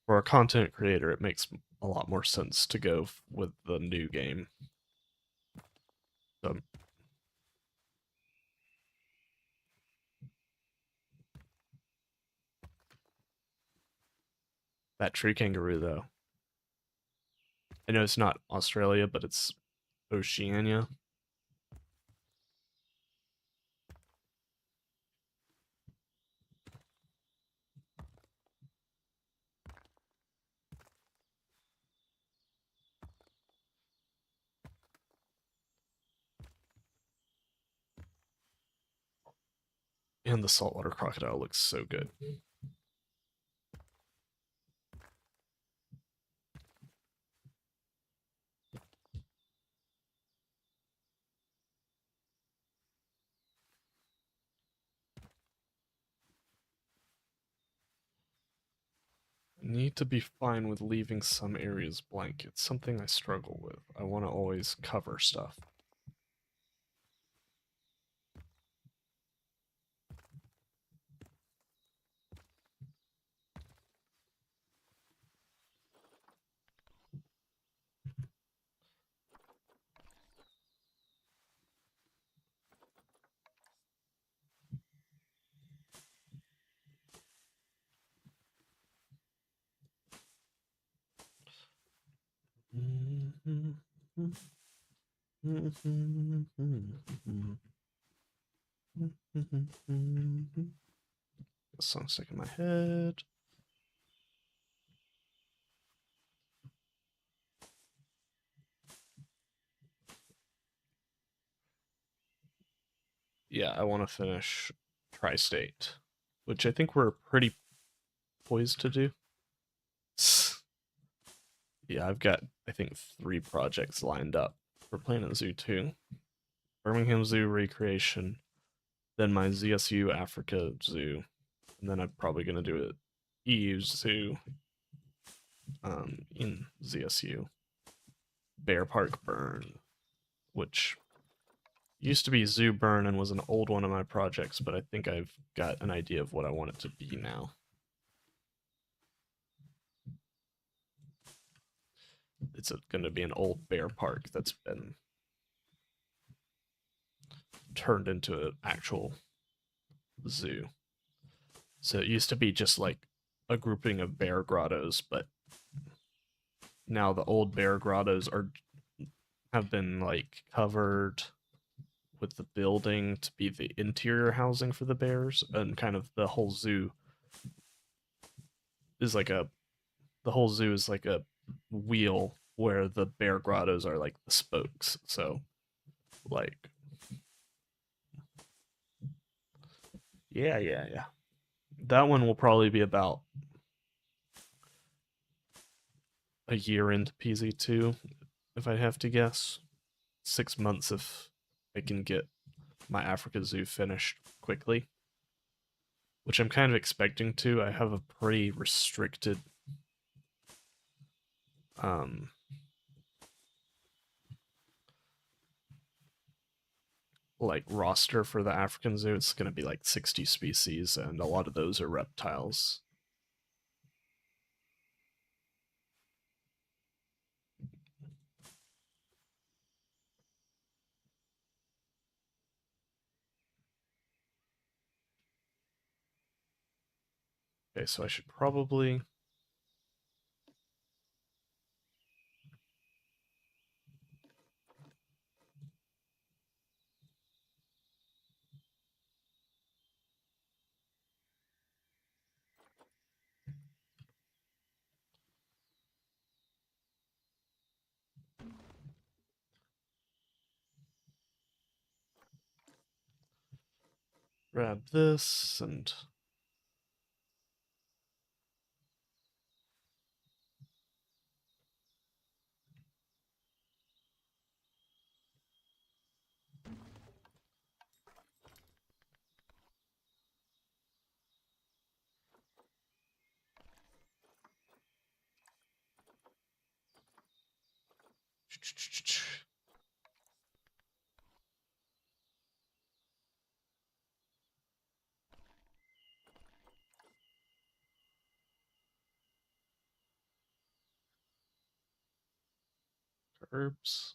For a content creator, it makes a lot more sense to go with the new game. So, that tree kangaroo, though, I know it's not Australia, but it's Oceania. And the saltwater crocodile looks so good. Need to be fine with leaving some areas blank. It's something I struggle with. I want to always cover stuff. The song stuck in my head. Yeah, I want to finish Tri-State, which I think we're pretty poised to do. Yeah, I've got, I think, 3 projects lined up for Planet Zoo 2. Birmingham Zoo recreation, then my ZSU Africa Zoo, and then I'm probably going to do it EU Zoo in ZSU. Bear Park Burn, which used to be Zoo Burn and was an old one of my projects, but I think I've got an idea of what I want it to be now. It's going to be an old bear park that's been turned into an actual zoo. So it used to be just like a grouping of bear grottos, but now the old bear grottos have been like covered with the building to be the interior housing for the bears, and kind of the whole zoo is like a wheel where the bear grottos are like the spokes. So like yeah. That one will probably be about a year into PZ2 if I have to guess. 6 months if I can get my Africa Zoo finished quickly, which I'm kind of expecting to. I have a pretty restricted um, like roster for the African Zoo. It's going to be like 60 species, and a lot of those are reptiles. Okay, so I should probably grab this and herbs.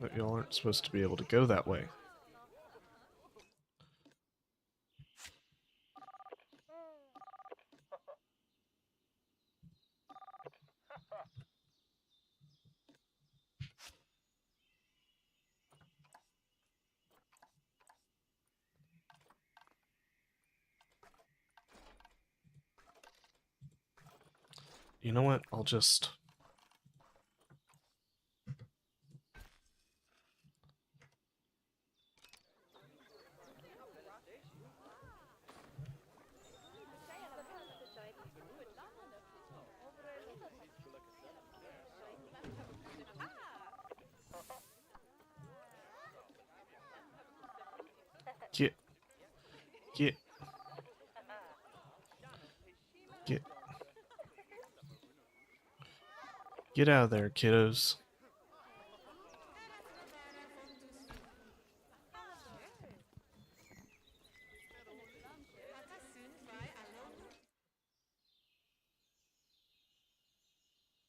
But y'all aren't supposed to be able to go that way. You know what? I'll just... Get... Get... Get... Get out of there, kiddos.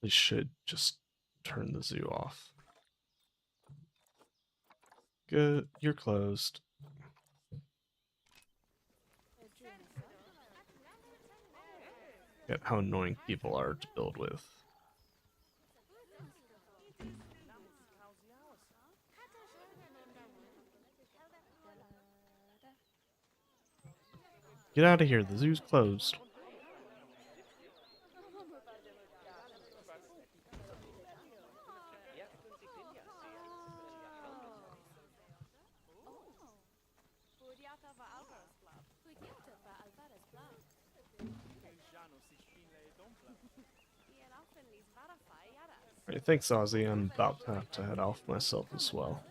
They should just turn the zoo off. Good, you're closed. Get how annoying people are to build with. Get out of here, the zoo's closed. Alright, thanks, Ozzy. I'm about to have to head off myself as well.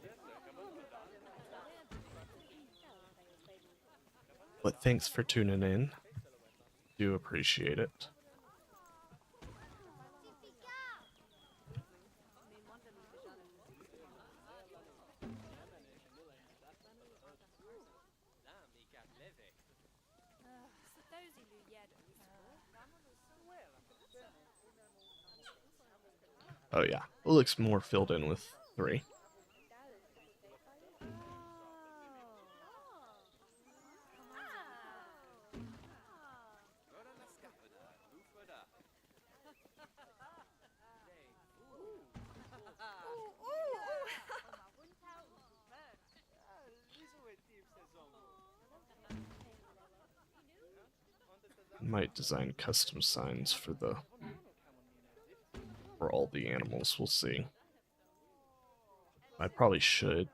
But thanks for tuning in. Do appreciate it. Oh yeah, it looks more filled in with 3. Might design custom signs for all the animals. We'll see. I probably should.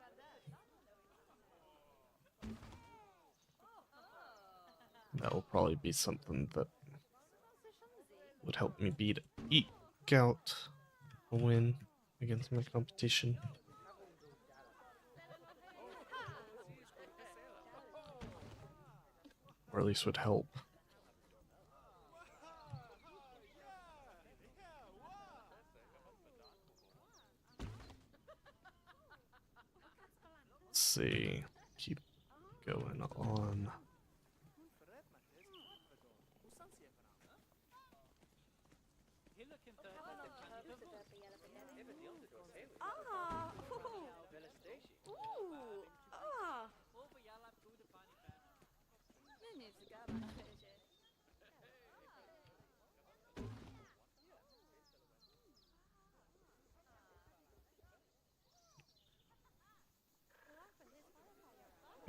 That will probably be something that would help me eke out a win against my competition. Or at least would help. Let's see. Keep going on.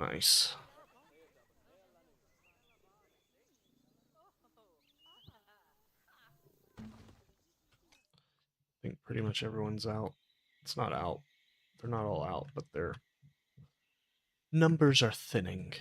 Nice. I think pretty much everyone's out. It's not out. They're not all out, but their numbers are thinning.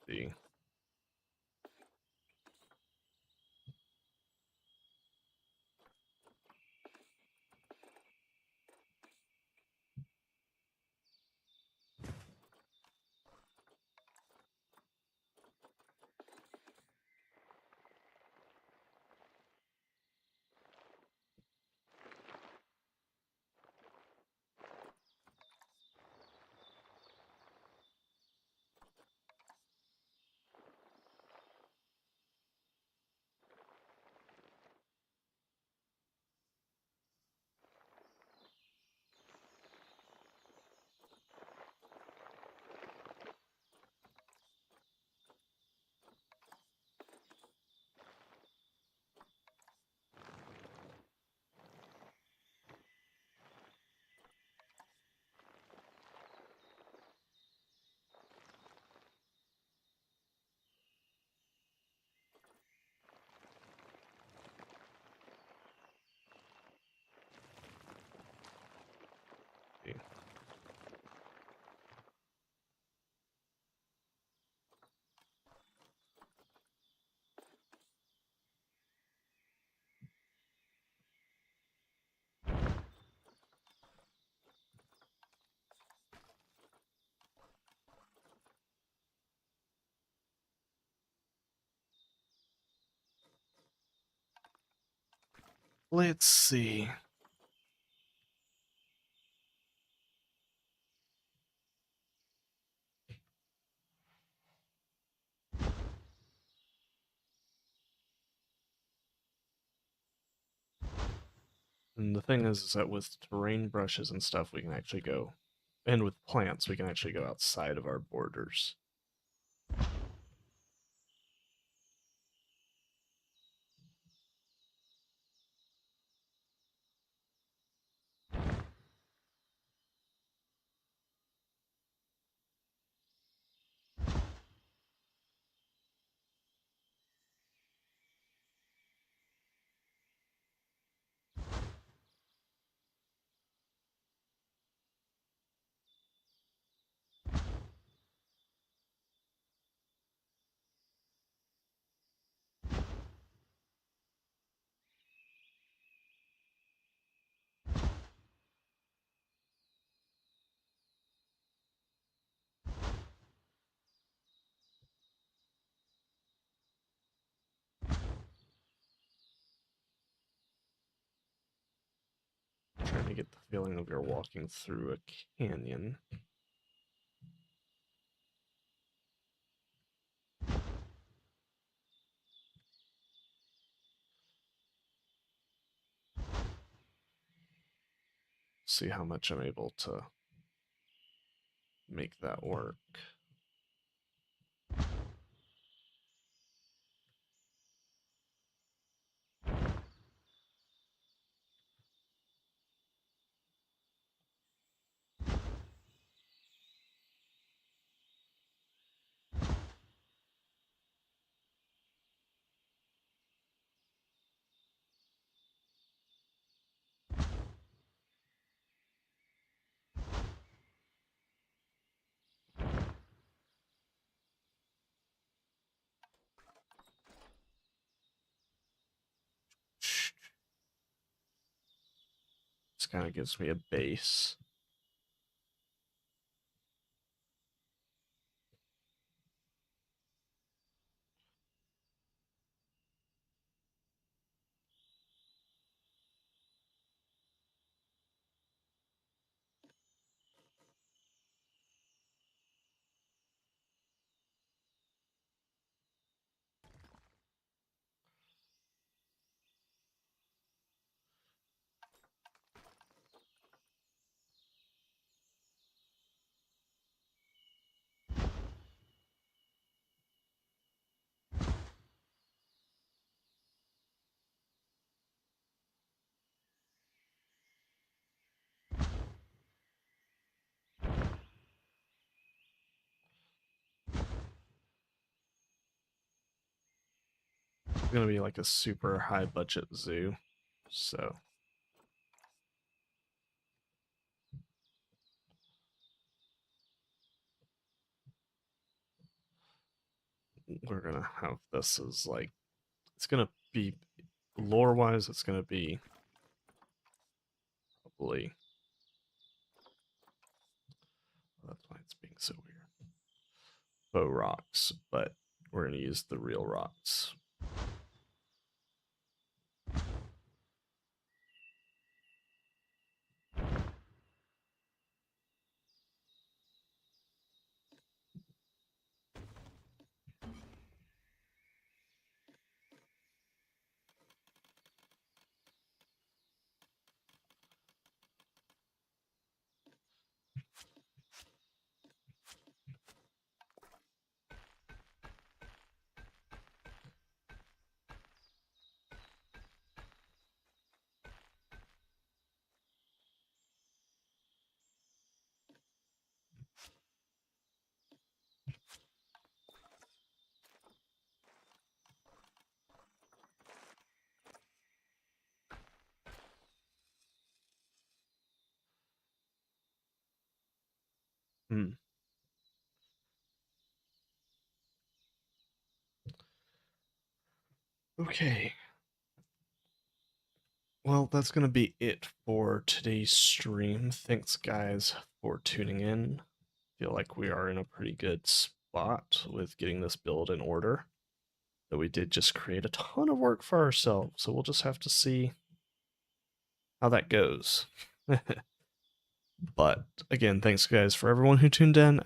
See. See. Let's see. And the thing is that with terrain brushes and stuff, we can actually go, and with plants, we can actually go outside of our borders. I'm trying to get the feeling of you're walking through a canyon. See how much I'm able to make that work. This kind of gives me a base. It's gonna be like a super high budget zoo, so we're gonna have this as like, it's gonna be lore wise, it's gonna be probably, that's why it's being so weird, faux rocks, but we're gonna use the real rocks. Hmm. Okay. Well, that's going to be it for today's stream. Thanks, guys, for tuning in. Feel like we are in a pretty good spot with getting this build in order. Though we did just create a ton of work for ourselves, so we'll just have to see how that goes. But again, thanks, guys, for everyone who tuned in.